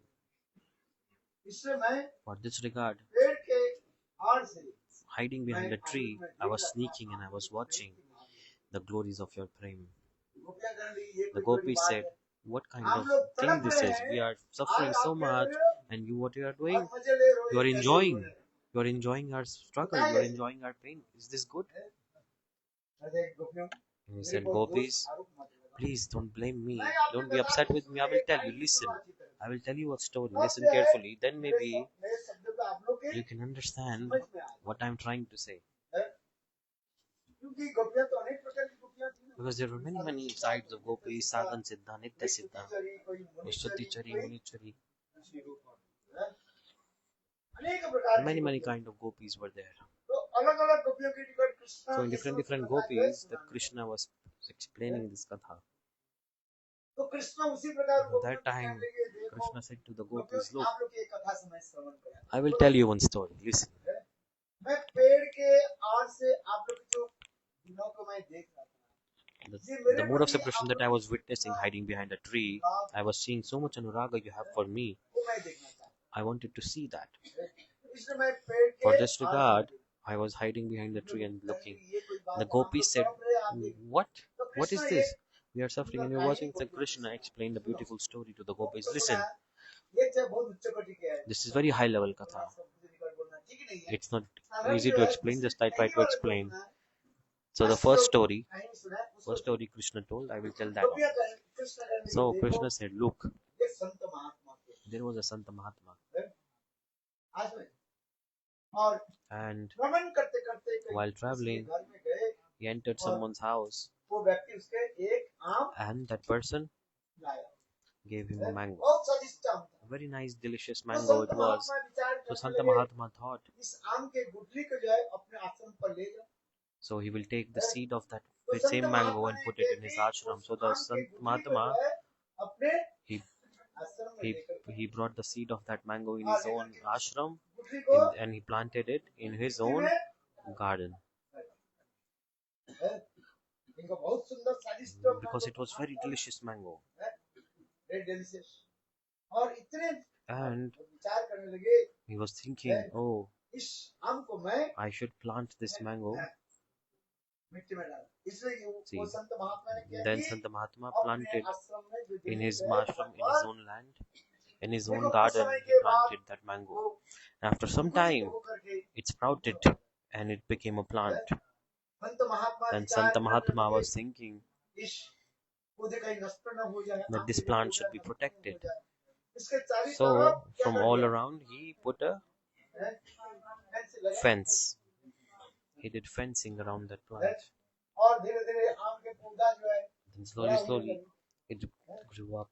इसलिए मैं For this regard, पेड़ के आड़ से hiding behind a tree, I was sneaking and I was watching the glories of your prem. गोपियां कहने लगी, ये The कोई बड़ी gopis बात said, है what kind हम of लोग thing तड़प this रहे is? We हैं are suffering आज so आप कह much, रहे हो and you, what you are और doing? मजे ले रहे हो You are ये कैसे enjoying. हो रहा है? You are enjoying our struggle. You are enjoying our pain. Is this good? अरे गोपियों And he मेरे said, को दोष gopis, आरोप मत लगाओ। please don't blame me. मैं आपको Don't be बता upset दूं, with me. I will tell you. Listen. I will tell you a story. Listen carefully. Then maybe मेरे शब्द को आप लोग के you can understand समझ में आए what I'm trying to say. क्योंकि गोपियां तो अनेक प्रकार की गोपियां थी ना Because there were many sides of gopis, sadhan siddha, nitya siddha, vishruti chari, muni chari. अनेक प्रकार की Many गोपियां kind of gopis were there. तो अलग अलग गोपियों के ticket Krishna So in different gopis, that Krishna was explaining this katha. तो कृष्ण उसी प्रकार At that time, देखो Krishna said to the गोपियों gopis, look, आप लोग की एक कथा समय श्रवण करें I will tell you one story. Listen. मैं पेड़ के आड़ से आप लोग जो दिनों को मैं देख रहा था The mode of separation that I was witnessing hiding behind a tree, I was seeing so much anuraga you have for me. वो मैं देखना चाहता I wanted to see that. हूं इसलिए मैं पेड़ के For this regard, I was hiding behind the tree and looking. The gopis said, What? What is this? We are suffering and you're watching. So Krishna explained a beautiful story to the gopis. Listen, ये चाहे बहुत उच्च कोटि के है this is very high level katha. बोलना ठीक नहीं है It's not easy to explain, just I try to explain. So the first story Krishna told, I will tell that one. So Krishna said, look, ये संत महात्मा के there was a Santa Mahatma, आज में और and भ्रमण करते करते while traveling, घर में गए he entered someone's house, वो व्यक्ति उसके एक आम and that person लाया gave him a mango. बहुत स्वादिष्ट आम था A very nice, delicious तो mango संत it was. महात्मा विचार So करने Santa लगे, Mahatma thought, इस आम के गुठली को जो है अपने आश्रम पर ले जाओ so he will take the seed of that तो same Sant mango Mahatma and ने put it in his ashram. So the आम के Sant गुठली को Mahatma, जो है अपने he आश्रम में he लेकर he brought the seed of that mango in his own ashram, गुठली को and he planted it in his गुठली own में garden है। इनको बहुत सुंदर स्वादिष्ट because it was very delicious mango. very delicious और इतने And विचार करने लगे he was thinking, oh, इस आम को मैं I should plant this mango. मिट्टी में डाला इसलिए See, वो संत महात्मा ने क्या then किया Santa Mahatma अपने planted आश्रम में जो in जमीन his है, ashram, in his own land, in his own देखो, garden, कुछ समय he के बाद planted that mango. वो After some time, होकर के it sprouted and it became a plant. Sant Mahatma And विचार Santa करने Mahatma लगे, was thinking इस पौधे कहीं नष्ट न हो जाए that this plant should be protected. इसके चारों So, तरफ क्या from कर all दिया? around, he put a है? फैंसी लगा। fence. He did fencing around that plant. और धीरे धीरे आम के पौधा जो है Then slowly, it grew up.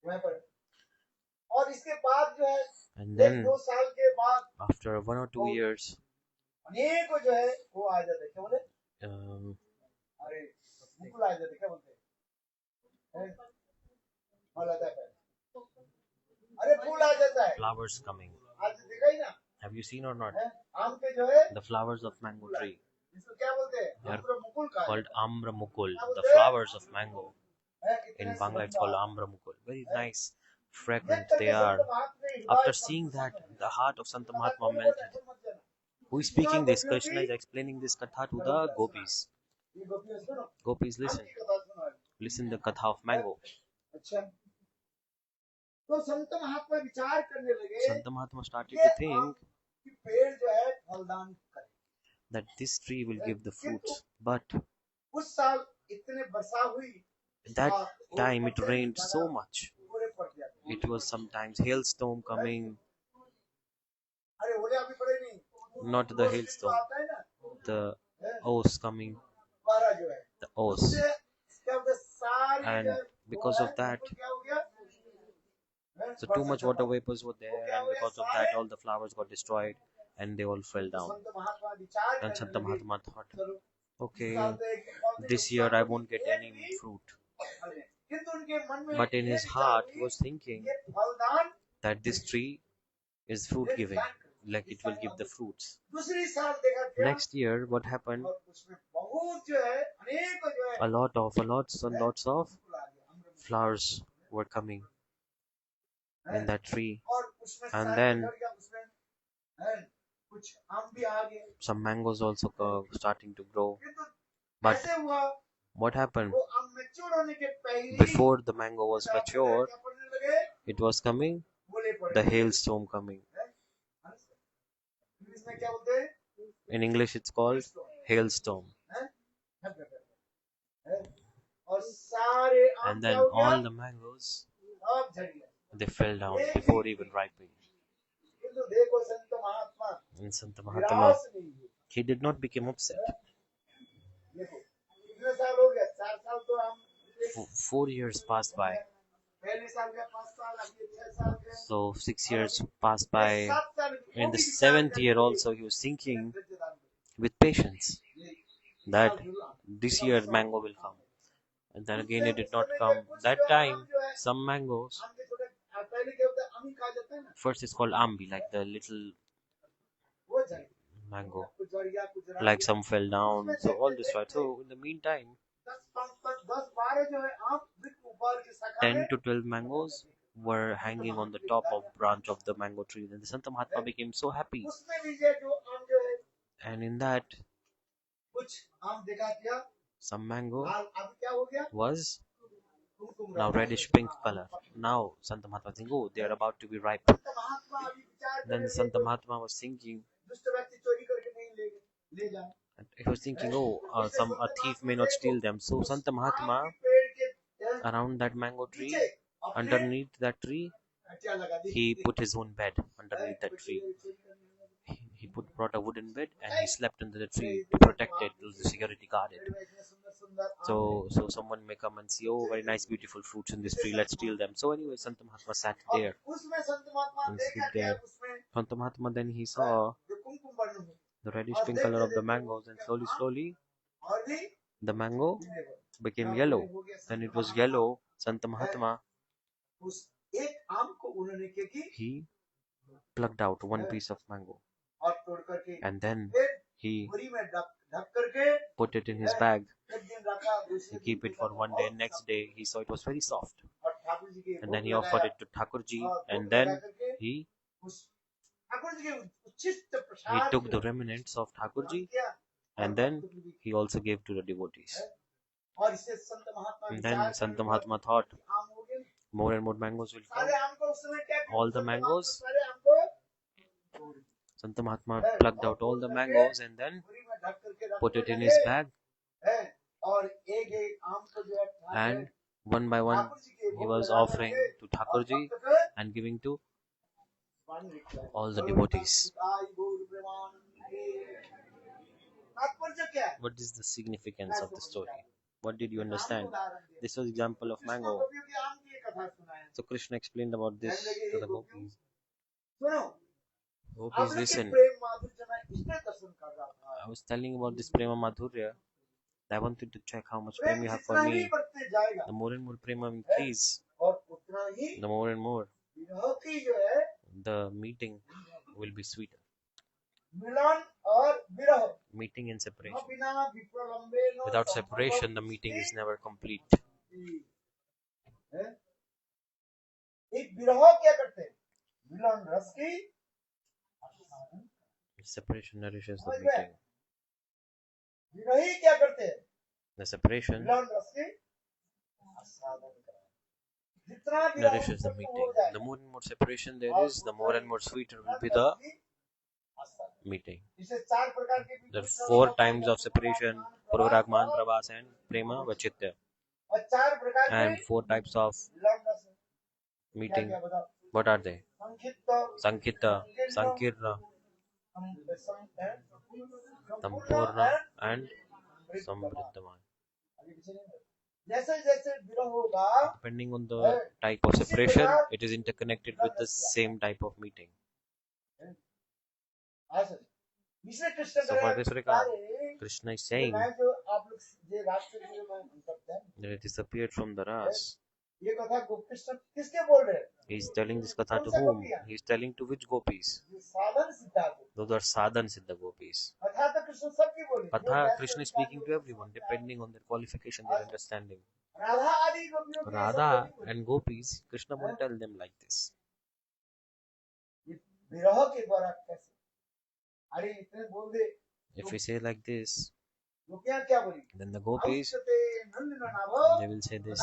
वहाँ पर और इसके बाद जो है And एक then, दो साल के बाद after 1 or 2 years, अनेकों जो है वो आ जाते क्या बोले um, अरे मुकुल आ जाते क्या बोलते हैं फल आता है अरे फूल आ जाता है flowers coming. आज देखा ही ना Have you seen or not? हैं? आम के जो है The flowers of mango tree. इसको क्या बोलते हैं They are आम्र मुकुल का called Amra Mukul, the flowers of mango. In Bangla, it's called Amra Mukul. Very nice, fragrant they are. After seeing that, the heart of Santa Mahatma melted. Who is speaking this? Krishna is explaining this katha to the gopis. Gopis, listen. Listen the katha of mango. अच्छा तो संत महात्मा विचार करने लगे Santa Mahatma started to think कि पेड़ जो है फलदान करे that this tree will give the fruits. But उस साल इतने वर्षा हुई that time it rained so much. पूरे पड़ गया It was sometimes hailstorm coming, अरे ओले अभी पड़े नहीं not the hailstorm, आता है ना the ouse coming, बारह जो है the ouse. उससे क्या होता है सारी And जो है, because वो of है, that, क्या हो गया so too much water vapors were there, and because of that, all the flowers got destroyed and they all fell down. संत महात्मा विचार And करने Santa लगे, Mahatma thought, चलो okay, साल तो एक फल this नहीं, year I साल won't get एक any भी fruit. फल नहीं। किंतु उनके मन में But in ये his विचार heart, हुई, he was thinking ये फलदान that this tree is fruit giving, like it will give the fruits. दूसरी साल देखा क्या Next year, what happened? और उसमें बहुत जो है अनेक जो है Lots and lots of फूल आ गया अमृत flowers were coming in that tree. और उसमें And सारे then झड़ गया उसमें हैं, कुछ आम भी आ गए some mangoes also starting to grow. किंतु But ऐसे हुआ what happened? वो आम मैच्योर होने के पहले ही Before the mango was mature, क्या पड़ने लगे it was coming, बोले पड़े the hailstorm coming. इंग्लिश में क्या बोलते हैं In English, it's called hailstorm. हैं? हैं? और सारे आम And क्या then हो गया all the mangoes, सब झड़ गया they fell down before even ripening. किंतु देखो संत महात्मा And Santa Mahatma, निराश नहीं हुए he did not become upset. देखो कितने साल हो 4 years passed by. पहले साल का 5 साल, अब ये 6 साल का, So 6 years passed ये by. 7 साल की, In वो the भी विचार 7th year करके also he was thinking रिश्तेदार को, with patience ये that साल जरूर आना। this year mango will come. And then again it did not उस समय come. जो कुछ That जो है, time आम जो है, some mangoes, आम के छोटे, पहले क्या होता है, आम ही कहा जाता है ना, first it's called ambi, like the little वो जाए, mango, कुछ जड़िया, कुछ like राड़िया, some fell down. So all this right. So in the meantime 10-12 जो है आम बिल्कुल ऊपर की शाखा 10 में, to 12 mangoes were hanging on the top of branch of the mango tree. Then the Santa Mahatma became so happy. उसमें भी ये जो आम जो है, And in that कुछ आम देखा किया, some mango लाल, अब क्या हो गया, was कुमकुम now रंग। reddish pink color. Now Santa Mahatma think, oh, they are about to be ripe. संत महात्मा अभी विचार Then करेंगे, Santa Mahatma was thinking, दुष्ट व्यक्ति चोरी करके नहीं ले जाए, he was thinking, oh, a thief may not steal them. So Santa Mahatma, आम के पेड़ के around that mango tree, नीचे अपने underneath that tree, हटिया लगा दी, he put his own bed underneath that tree. He brought a wooden bed and he slept under the tree to protect it till the security guarded. सुंदर सुंदर आम So someone may come and see, oh, very nice, beautiful fruits in this tree. Let's steal them. So anyway, Santa Mahatma sat और there उसमें संत महात्मा and देखा stood क्या there. उसमें Santa Mahatma then he saw जो कुमकुम वर्ण में the reddish pink color of the mangoes, and slowly और भी the mango पीले को, became yellow. हो गया Then Sant it was Mahatma, yellow. Santa Mahatma, उस एक आम को उन्होंने क्या की he plucked out one piece of mango और तोड़ करके and then फिर he बोरी में ढक करके put it in his bag. एक दिन रखा, He दूसरे keep दिन it for one day, and next day he saw it was very soft. और ठाकुर जी के And then भोग he offered लगाया, it to Thakurji, और and भोग then लगा करके he उस ठाकुर जी के उच्छिष्ट he प्रसाद took को the remnants of Thakurji किया, and then he also gave to the devotees. और इससे संत महात्मा And विचार then Santa करने Mahatma लगे, thought आम हो गए, more and more mangoes will come. सारे आम को उस समय क्या किया, All the Sant Mahatma mangoes, सारे आम को Santa Mahatma plucked out all the mangoes and then बोरी में ढक करके रखने put it in लगे, his bag, है, और एक एक आम को जो है and one by one Thakur ji के he भोग was लगा offering करके to और Thakurji भक्त को and giving to पानी निकला। all the devotees. आई गौर प्रेमानंदे। तात्पर्य क्या है? What is the significance of the story? What did you understand? This was example of mango. गोपियों की आम की एक कथा सुनाया। So Krishna explained about this to the gopis. सुनो, Gopis, आपने listen. प्रेम माधुर्य में इसलिए दर्शन कर रहा था। I was telling about this prema madhurya. I wanted to check how much Prem prema you have जितना for ही me. बढ़ते जाएगा The more and more prema increase, और उतना ही the more and more विरह की जो है the meeting will be sweeter. मिलन और विरह Meeting and separation. बिना विप्रलंबेन Without separation, the meeting is never complete. एक विरह क्या करते हैं? मिलन रस की Separation nourishes the meeting. विरही क्या करते हैं? The separation मिलन रस की आस्वादन कराते हैं। जितना विरह nourishes the उत्पन्न हो meeting. जाए, The more and more separation there is, the more and more sweeter will be the meeting. इसे चार प्रकार के There are 4 types of separation: Purvarag, Man, Pravas, and Prema, Vachitya. और चार प्रकार के And 4 types of मिलन रस meeting. क्या बताओ? What are they? संक्षिप्त, Sankita, Sankirna, Sampurna, and Samriddhaman. जैसे जैसे विरह होगा, Depending on the type of separation, it is interconnected with the same type of meeting. इसलिए Krishna So for this regard, Krishna is saying मैं जो आप लोग ये राष्ट्र जो मैं करते हैं, that it disappeared from the ras. ये कथा कृष्ण किसके बोल रहे हैं? He is telling this katha to whom? He is telling to which gopis? ये साधन सिद्धांत। Those are sadhan siddha gopis. कथा तो कृष्ण सबकी बोले। Katha, Krishna is speaking to everyone depending on their qualification, their understanding. Radha आदि गोपियों के Radha and gopis, Krishna won't tell them like this. विरह के द्वारा कैसे? अरे इतने बोल दे। If we say like this, गोपियां क्या बोली? then the gopis, they will say this.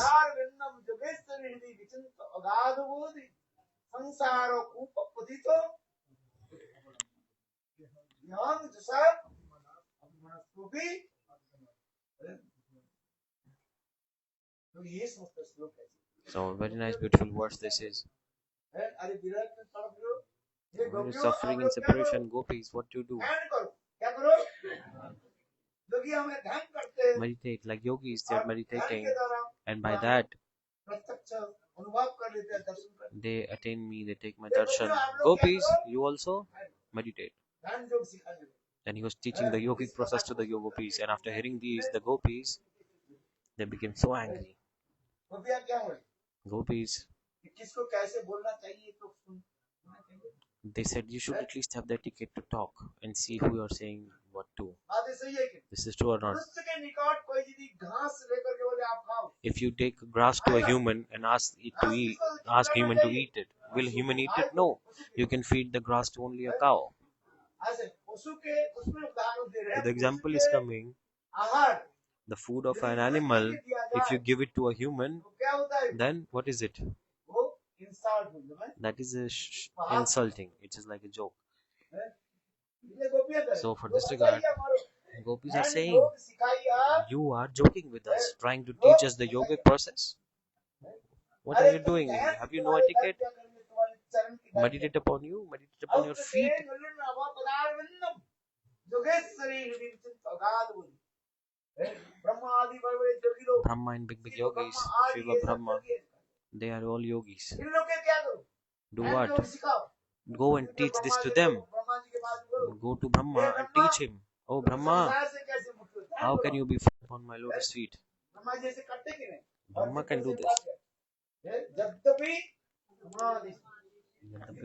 So very nice, beautiful words this is. When you're suffering in separation, gopis, what do you do? Meditate. Like yogis, they are meditating, and by that प्रत्यक्ष अनुभव कर लेते हैं, दर्शन कर लेते they attain me, they take my darshan. Gopis, you also meditate. हैं, ध्यान योग सिखाने लगे। Then he was teaching the yogic process to the yogopis, and after hearing these, the gopis, they became so angry. गोपियाँ क्या हुए Gopis, कि किसको कैसे बोलना चाहिए तो सुनना चाहिए। they said you should at least have the etiquette to talk and see who you are saying what to. बातें सही है कि This is true or not? मनुष्य के निकट कोई यदि घास लेकर के बोले आप खाओ, If you take grass to a human and ask human to eat it, will human eat it? No. You can feed the grass to only a cow. ऐसे पशु के उसमें उदाहरण दे रहे हैं। The example is coming. आहार The food of an animal, if you give it to a human, तो क्या होता है, then what is it? वो इंसाल्ट हो जाता है। That is insulting. It is like a joke. इसलिए गोपियाँ करें, So for this तो regard, बताइए हमारे gopis are ध्यान saying, योग सिखाइए आप। you are joking with us, trying to teach us the yogic process. What are you doing? Have you no etiquette? Meditate upon you, meditate upon your feet. Brahma and big yogis, Shiva Brahma, they are all yogis. Do what? Go and teach this to them. Go to Brahma and teach him. Oh Brahma, how can you be fed on my lotus feet? Brahma can do this. Yadapi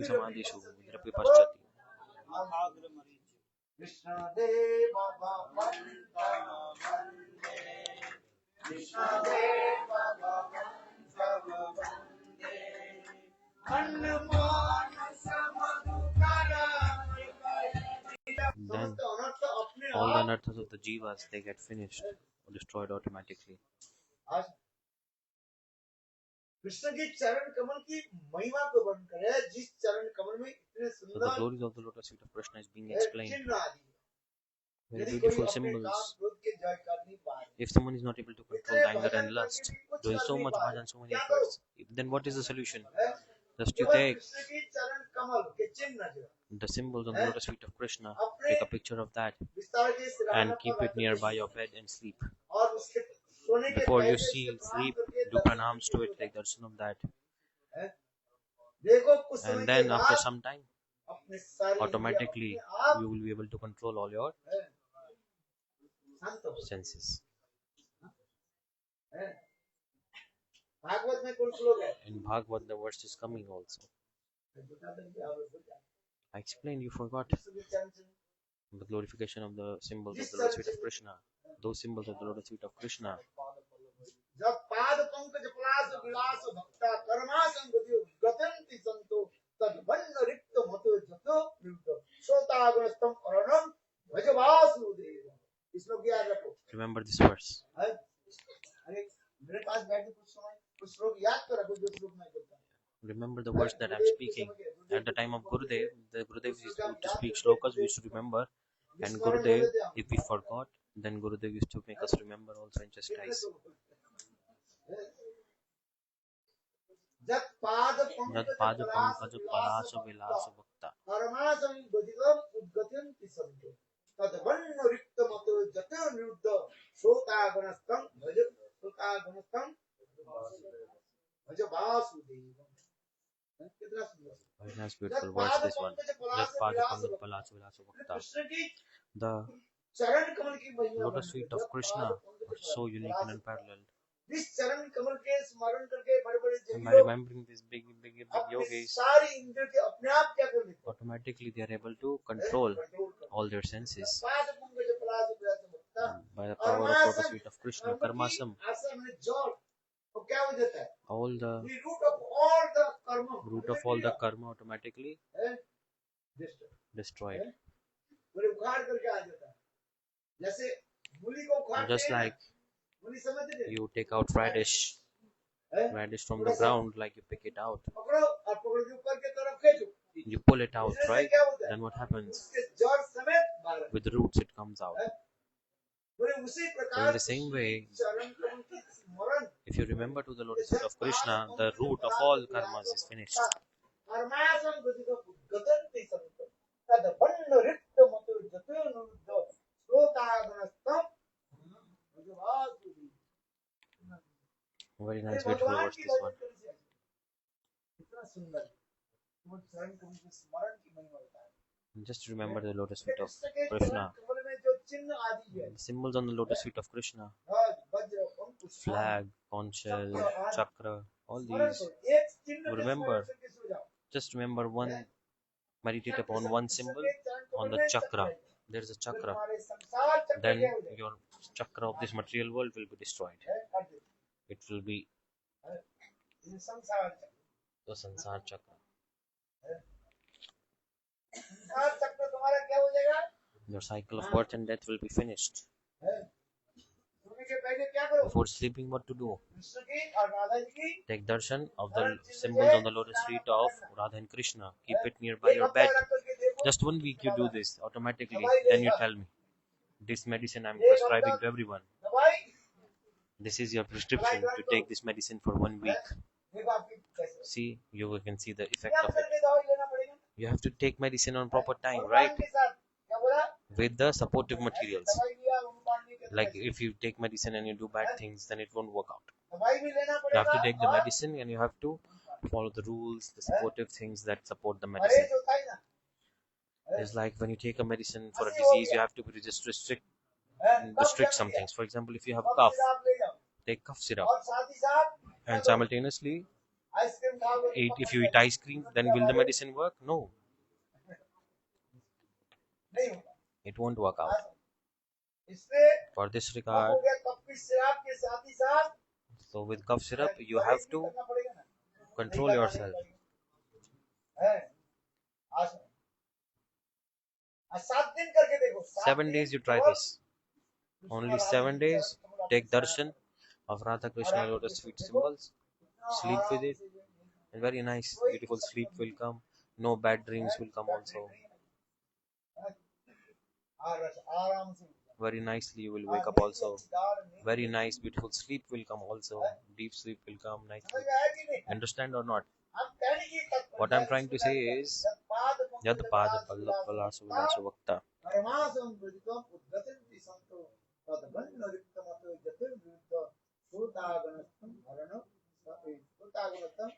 samadhishu, vidrapi paschati. Krishna Deva Bhavanta Vande, Krishna Deva Bhavanta Vande, Anumana Madhukara. Then all the anarthas of the jivas, they get finished or destroyed automatically. Krishna के चरण कमल की महिमा को वर्णन करे, जिस चरण कमल में इतने So the सुंदर glories of the lotus feet of Krishna is being explained. चिन्ह आदि है। Very यदि beautiful कोई अपने symbols. काम क्रोध के जय कर नहीं पा रहे, If someone is not able to control the anger and lust, doing so much bhajan, so many efforts, then what is the solution? Just you केवल take कृष्ण के चरण कमल के चिन्ह जो the symbols on the lotus feet of Krishna, take a picture of that विस्तार के सिराना and keep पर it nearby your bed and sleep. और उसके सोने के Before you पहले से sleep, प्रणाम करके do pranams to it, take darshan of that. देखो कुछ समय And के then after बाद some time, अपने सारे automatically इंद्रियां अपने आप you will be able to control all your शांत हो senses. हैं। भागवत में कुछ लोग हैं, In Bhagavad, the verse is coming also. I explained, you forgot the glorification of the symbols of the lotus feet of Krishna. Those symbols of the lotus feet of Krishna. जब पाद पंकज पलाश विलास भक्ता कर्मासंग गतंति संतो तद वन्न रिक्त मतो जतो निरुद्ध श्रोतागणस्तम अरणम भज वासुदेव। इस लोग याद रखो। Remember this verse. अरे मेरे पास बैठ के कुछ श्लोक याद तो रखो जो श्लोक मैं बोलता हूँ। Remember the verse that I'm speaking. At the time of Gurudev, the Gurudev used to speak shlokas, we used to remember. And Gurudev, if we forgot, then Gurudev used to make us remember also and chastise. जब पाद Jat pada pankaj palasa vilasa bhakta. कर्मासं गदितं उद्गतिन्ति संतो तद वन्न रिक्त मतो जतो निरुद्ध श्रोतागणस्तम भज वासुदेव। कितना सुंदर। Very nice, beautiful verse this one. Jat pada pankaj palasa vilasa bhakta. Krishna की The चरण कमल की महिमा lotus feet of Krishna are so unique and unparalleled. इस चरण कमल के स्मरण करके बड़े-बड़े And by Yogi remembering these big अपने yogis, सारी इंद्रियों के अपने आप क्या कर लेते हैं? automatically they are able to control all their senses पाद पंकज पलाश विलास भक्ता by the power of lotus feet of Krishna. Karmasam, आसन में जड़ वो क्या हो जाता है? all the The root of all the karma. root of all the karma automatically है? destroyed. बोले उखाड़ करके आ जाता है। जैसे मूली को उखाड़ते Just हैं, like मूली समझते हैं? you take out radish from the ground, like you pick it out, पकड़ो और पकड़ के ऊपर की तरफ खींचो। you pull it out, इससे right? क्या होता है? Then what happens? उसके जड़ समेत बाहर। With the roots it comes out. बोले उसी प्रकार In the same way, चरण कमल की स्मरण if you remember to the lotus feet of Krishna, the root of all karmas is finished. कर्मासं गदितं गतन्ति संतो तद वन्न रिक्त मतो जतो निरुद्ध श्रोतागणस्तम भज वासुदेव। Very nice, अरे beautiful भगवान words की this भजन one. कैसे है? कितना सुंदर वो चरण कमल के स्मरण की महिमा बताए Just remember the lotus Shri feet of Krishna के चरण Krishna. कमल में जो चिन्ह आदि है The symbols on the lotus feet of Krishna. ध्वज वज्र अंकुश Flag, conch shell, chakra, all स्मरण these. करो एक चिन्ह You के remember. स्मरण से सो जाओ Just remember one. Meditate upon one symbol on the chakra. There is a फिर chakra. तुम्हारे संसार चक्र Then क्या हो जाए your chakra of this material world will be destroyed. कर दे It will be ये संसार चक्र the sansar chakra. संसार चक्र तुम्हारा क्या हो जाएगा Your cycle of birth and death will be finished. सोने के पहले क्या करो Before sleeping, what to do? Krishna की और राधा जी की Take darshan of the symbols on the lotus feet of Radha and Krishna. Keep it nearby your bed. रख करके देखो Just 1 week you do this automatically. Then you tell me. This medicine I'm prescribing to everyone. दवाई This is your prescription to take this medicine for 1 week. देखो आपकी कैसे See, you can see the effect क्या of it. करके दवाई लेना पड़ेगा You have to take medicine on proper time, अनुपान right? के साथ क्या बोला With the supportive materials. दवाई लिया अनुपान नहीं करना Like if you take medicine and you do bad things, then it won't work out. दवाई भी लेना You have to पड़ेगा take the और medicine and you have to follow the rules, the supportive things that support the परहेज medicine. होता है ना It's like when you take a medicine for a disease, you have to just restrict some things. For example, if you have cough, आप ले जाओ take cough syrup. और साथ ही साथ And simultaneously, आइसक्रीम खाओगे if you eat ice cream, then will the medicine work? No, नहीं होगा it won't work out. इसलिए For this अब हो regard, गया कप शराब के साथ ही साथ so with cough syrup, you have to करना पड़ेगा ना control yourself. है आज 7 दिन करके देखो 7 days you try this. Only 7 days. Take darshan of Radha Krishna lotus feet symbols. Sleep with it. And very nice, beautiful sleep will come. No bad dreams will come also. आराम से Very nicely you will wake up also. Very nice, beautiful sleep will come also. Deep sleep will come nicely. Understand or not? What I'm trying to say is Yad Pada Pallab Palasu Vilasu Vakta. परमासं वृदितं उद्गतन्ति सन्तो तद्वन्नरिक्तमतो जतिर्विरुद्ध श्रोतागणस्थं हरणं श्रोतागणस्थं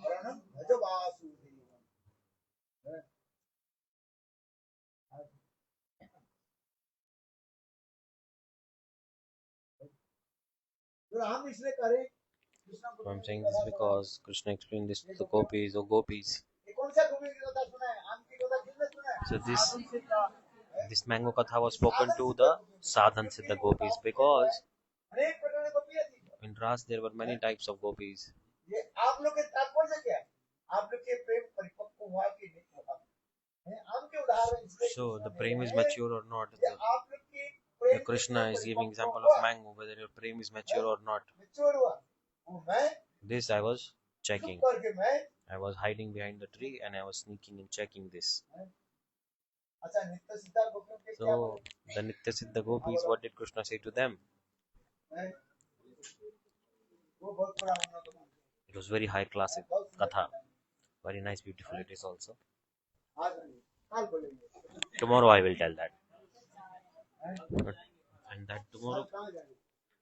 हरणं भजवासुदेवम् तो हम इसलिए करें So I'm saying this because Krishna explained this to the gopis or gopis. ये कौन सा गोपी की कथा सुना है आम की कथा किसने सुना है So this mango katha was spoken to the sadhan siddha gopis because अनेक प्रकार की गोपियां थी in Ras there were many types of gopis. ये आप लोग के तात्पर्य क्या है आप लोग के प्रेम परिपक्व हुआ कि नहीं हुआ है आम के उदाहरण इसलिए So the prem is mature or not. ये आप लोग की The Prem Krishna is giving example of mango, whether your prem is mature or not. Mature हुआ वो मैं This I was चुप checking. करके मैं I was hiding behind the tree and I was sneaking and checking this. अच्छा नित्य सीता गोपियों के क्या So the Nitya Siddha gopis, what did Krishna say to them? बोले वो बहुत बड़ा होना तो It was very high classic katha. Very nice, beautiful it is also. आज नहीं कल बोलेंगे Tomorrow I will tell that. And that tomorrow. कहाँ जाएंगे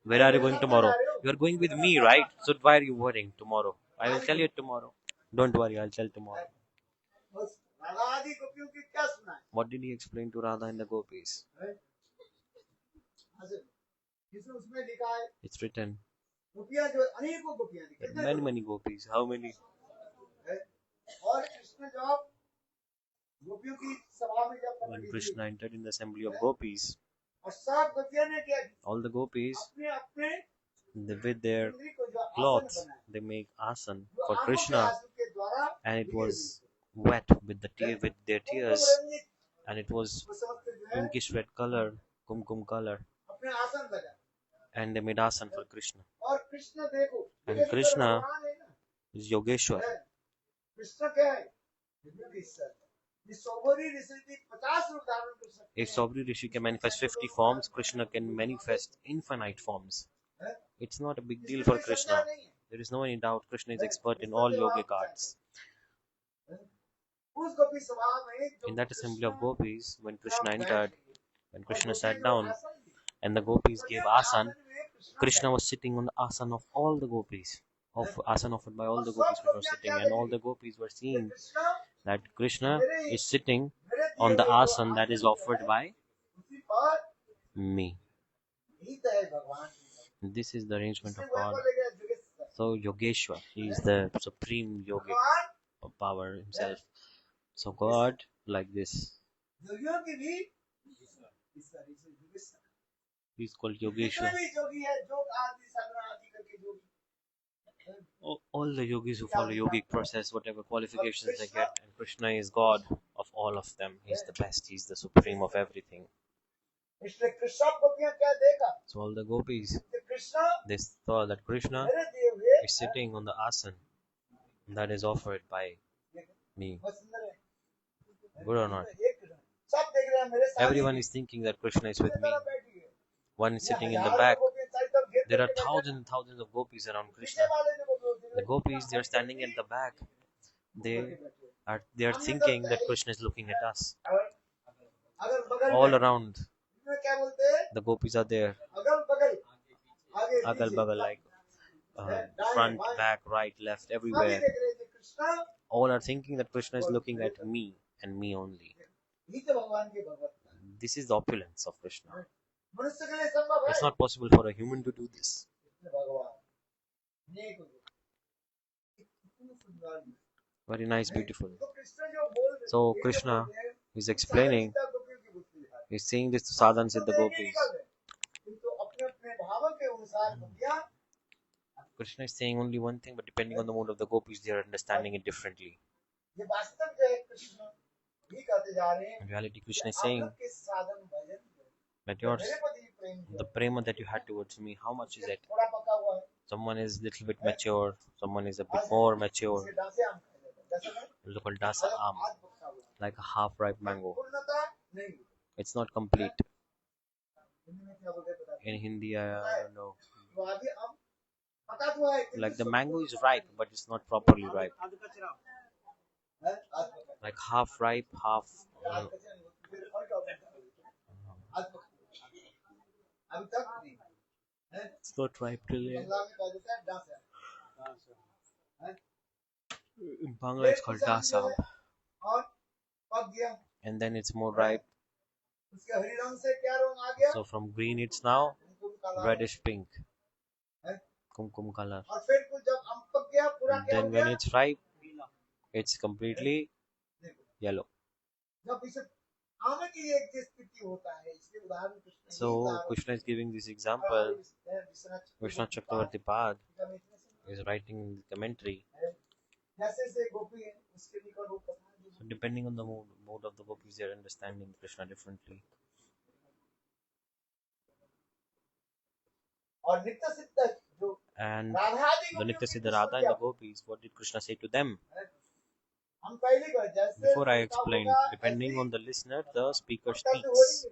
Where are you going tomorrow? You are going with me, right? So why are you worrying tomorrow? I will tell you tomorrow. Don't worry, I'll tell tomorrow. बस राधा आदि गोपियों की क्या सुना है What did he explain to Radha and the gopis? अच्छा इसमें उसमें लिखा है It's written. गोपियां जो अनेकों गोपियां थी There कितने are many gopis. How many? है? और कृष्ण जब गोपियों की सभा में जब When प्रकट Krishna हुए, entered in the assembly of gopis, और सब गोपियां ने क्या किया? all the gopis, अपने अपने with their इंद्री को जो आसन cloths, बनाया, they make asan जो for आंखों के Krishna, आंसू के द्वारा and it लिखे was हुए, wet with their Kumkum tears, Ranjit, and it was वो समझते जो है pinkish red color, kumkum color, अपने आसन लगा and they made asan for Krishna. और कृष्ण देखो And ये भी तो Krishna भगवान है ना, is Yogeshwar. है। कृष्ण क्या है योगेश्वर ये सौभरी ऋषि की 50 रूप धारण कर सकते If Sobri Rishi can manifest 50 forms, Krishna can manifest infinite forms. हैं It's not a big deal इसमें for कोई Krishna. संशय नहीं है There is no any doubt. Krishna is expert in all yogic arts. उस गोपी सभा में जो In that assembly of Krishna gopis, when Krishna जब entered, बैठ when और Krishna गोपियां sat जो down आसन दी, and the gopis बोले, gave आसन asan, में Krishna was sitting on the asana of all the gopis, of asana offered by all the gopis which were sitting, and all the gopis were seeing that Krishna is sitting on the asana that is offered by me. This is the arrangement of God. So Yogeshwar, he is the supreme yogic power himself. So God, like this, he is called Yogeshwar. All the yogis who follow yogic process, whatever qualifications they get, and Krishna is God of all of them. He's the best. He's the supreme of everything. So all the gopis, they saw that Krishna is sitting on the asana that is offered by me. Good or not? Everyone is thinking that Krishna is with me. One is sitting in the back. There are thousands and thousands of gopis around Krishna. The gopis, they are standing at the back. They are thinking that Krishna is looking at us. All around, the gopis are there. Agal bagal, like front, back, right, left, everywhere. All are thinking that Krishna is looking at me and me only. This is the opulence of Krishna. It's not possible for a human to do this. Very nice, beautiful. So Krishna is explaining, he's saying this to Sadhan Siddha gopis. Krishna is saying only one thing, but depending on the mood of the gopis, they are understanding it differently. In reality, Krishna is saying that the prema that you had towards me, how much is it? Someone is a little bit mature, someone is a bit more mature. It's called dasa am, like a half-ripe mango. It's not complete. In Hindi, I don't know. Like the mango is ripe, but it's not properly ripe. Like half ripe, half. It's not ripe till yet. In Bangla, it's called dasa, and then it's more ripe. So from green, it's now reddish pink, kumkum color. And then when it's ripe, it's completely yellow. So Krishna is giving this example. Krishna Chakravarti Pad is writing in the commentary. So depending on the mode of the gopis, they are understanding Krishna differently. And the Nitya Siddha Radha and the gopis, what did Krishna say to them? Before I explain, depending on the listener, the speaker speaks.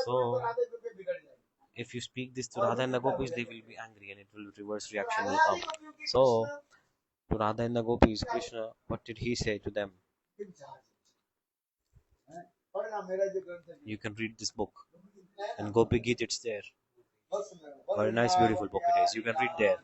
So, if you speak this to Radha and the gopis, they will be angry and it will reverse reaction will come. So, to Radha and the gopis, Krishna, what did he say to them? You can read this book. In Gopi Geet, it's there. Very nice, beautiful book it is. You can read there.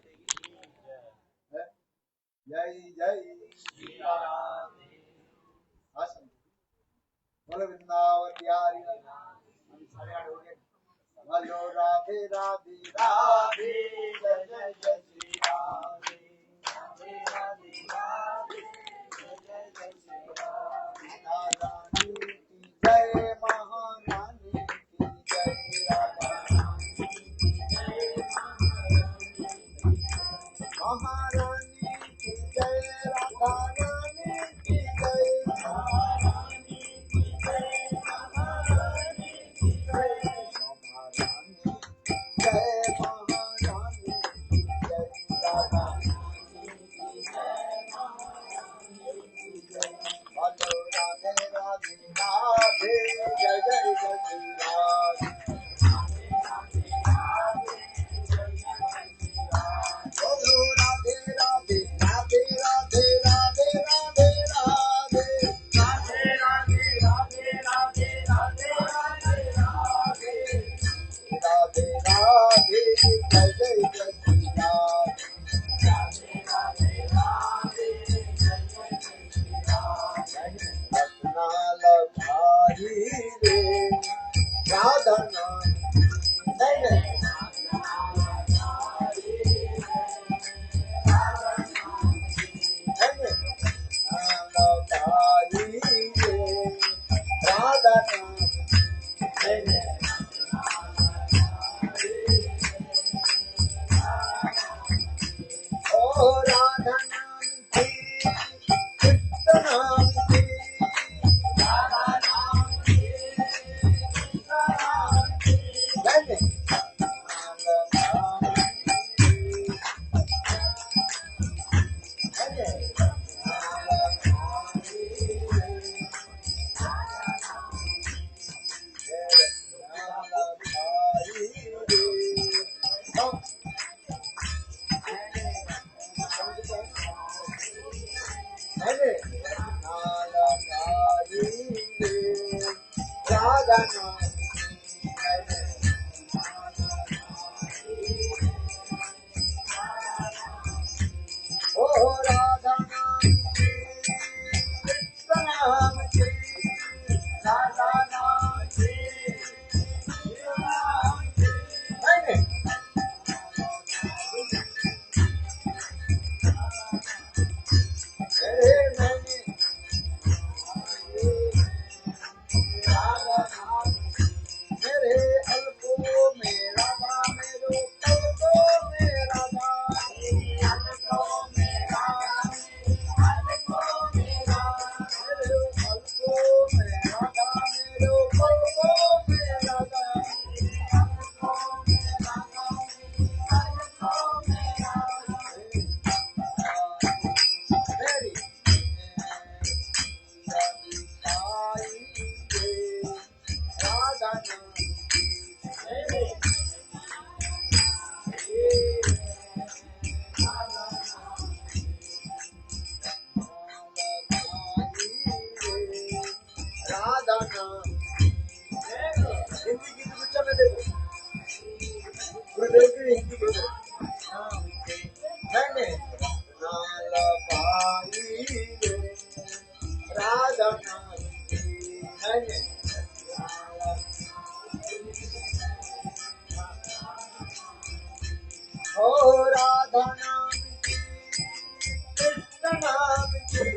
Krishna नाम की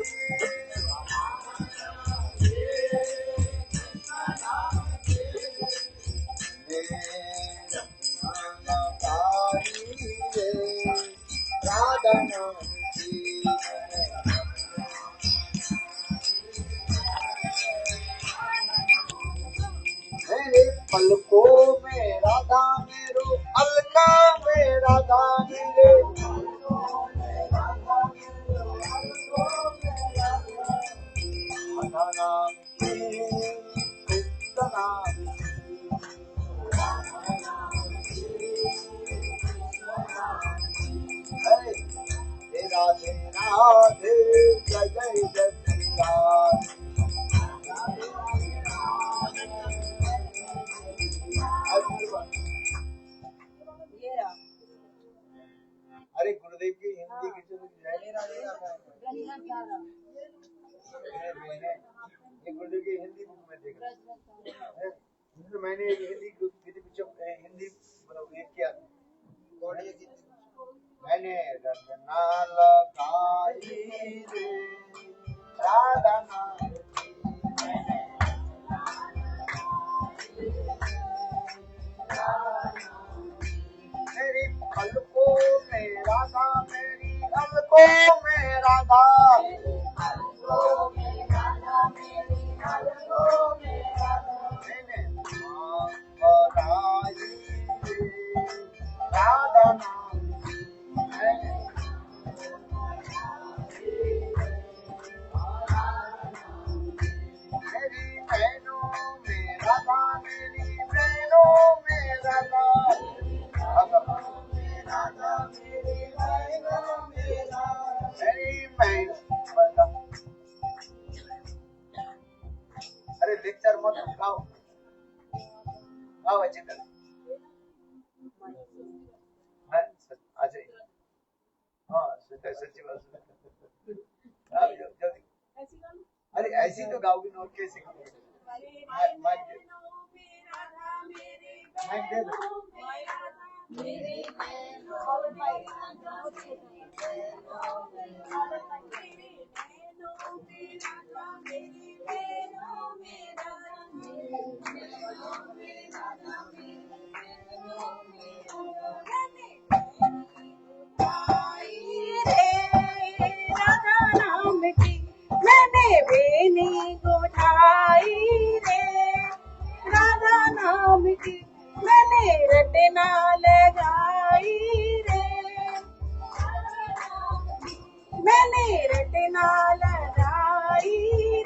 मैंने पलकों में राधा मेरो अलका में राधा मेरे राधा नाम की कृष्ण नाम हे राधे राधे जय जय जय श्री राम अरे गुरुदेव की हिंदी की जो ये गुरुदेव की हिंदी बुक में देखा है। मैंने हिंदी हिंदी मतलब ये किया मैंने रचना लगाई रे राधा नाम मेरी पलकों में राधा मेरी पलकों में राधा मैंने बनाई राधा नाम मेरी बहनों में राधा मेरी बहनों में राधा अरे लेक्चर मत गाओ गाओ अच्छी तरह अच्छा हाँ सच्ची बात जल्दी अरे ऐसी तो गाओगी नोट कैसे गाओगी माइक दे दो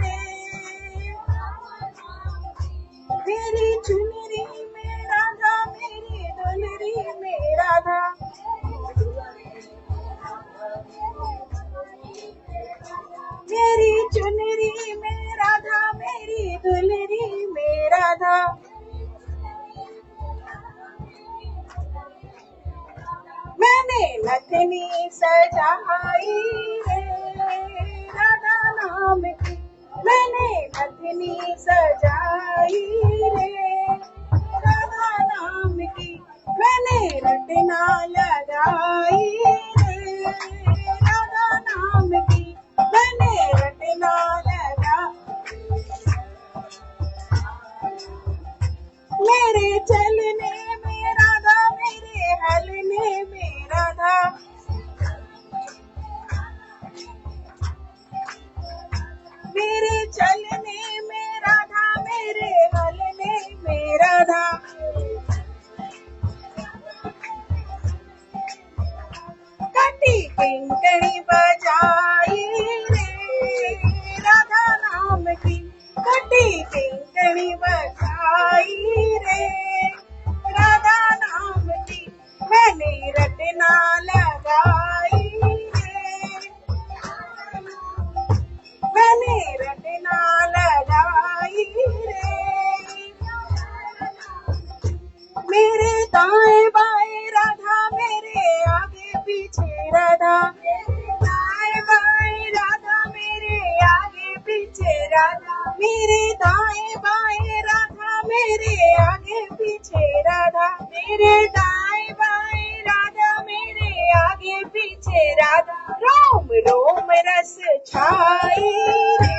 रे। मेरी चुनरी में राधा मेरी दुलरी में राधा। मेरी चुनरी में राधा मेरी दुलरी में राधा। मैंने नथनी सजाई रे राधा नाम की। मैंने नथनी सजाई रे राधा नाम की। मैंने रटना लगाई रे राधा नाम की। मैंने रटना लगा। मेरे चलने में राधा मेरे हलने में राधा। मेरे चलने में राधा मेरे हलने में राधा। कटी किंकणी बजाई रे राधा नाम की। कटी किंकणी बजाई रे राधा नाम की। मैंने रटना लगाई रे। मैंने रटना लगाई रे। मेरे दाएं बाएं राधा मेरे आगे पीछे राधा। दाएं बाएं राधा मेरे आगे पीछे राधा। मेरे दाएं बाएं राधा मेरे आगे पीछे राधा। मेरे दाएं बाएं राधा मेरे आगे पीछे राधा। रोम रोम रस छाई रे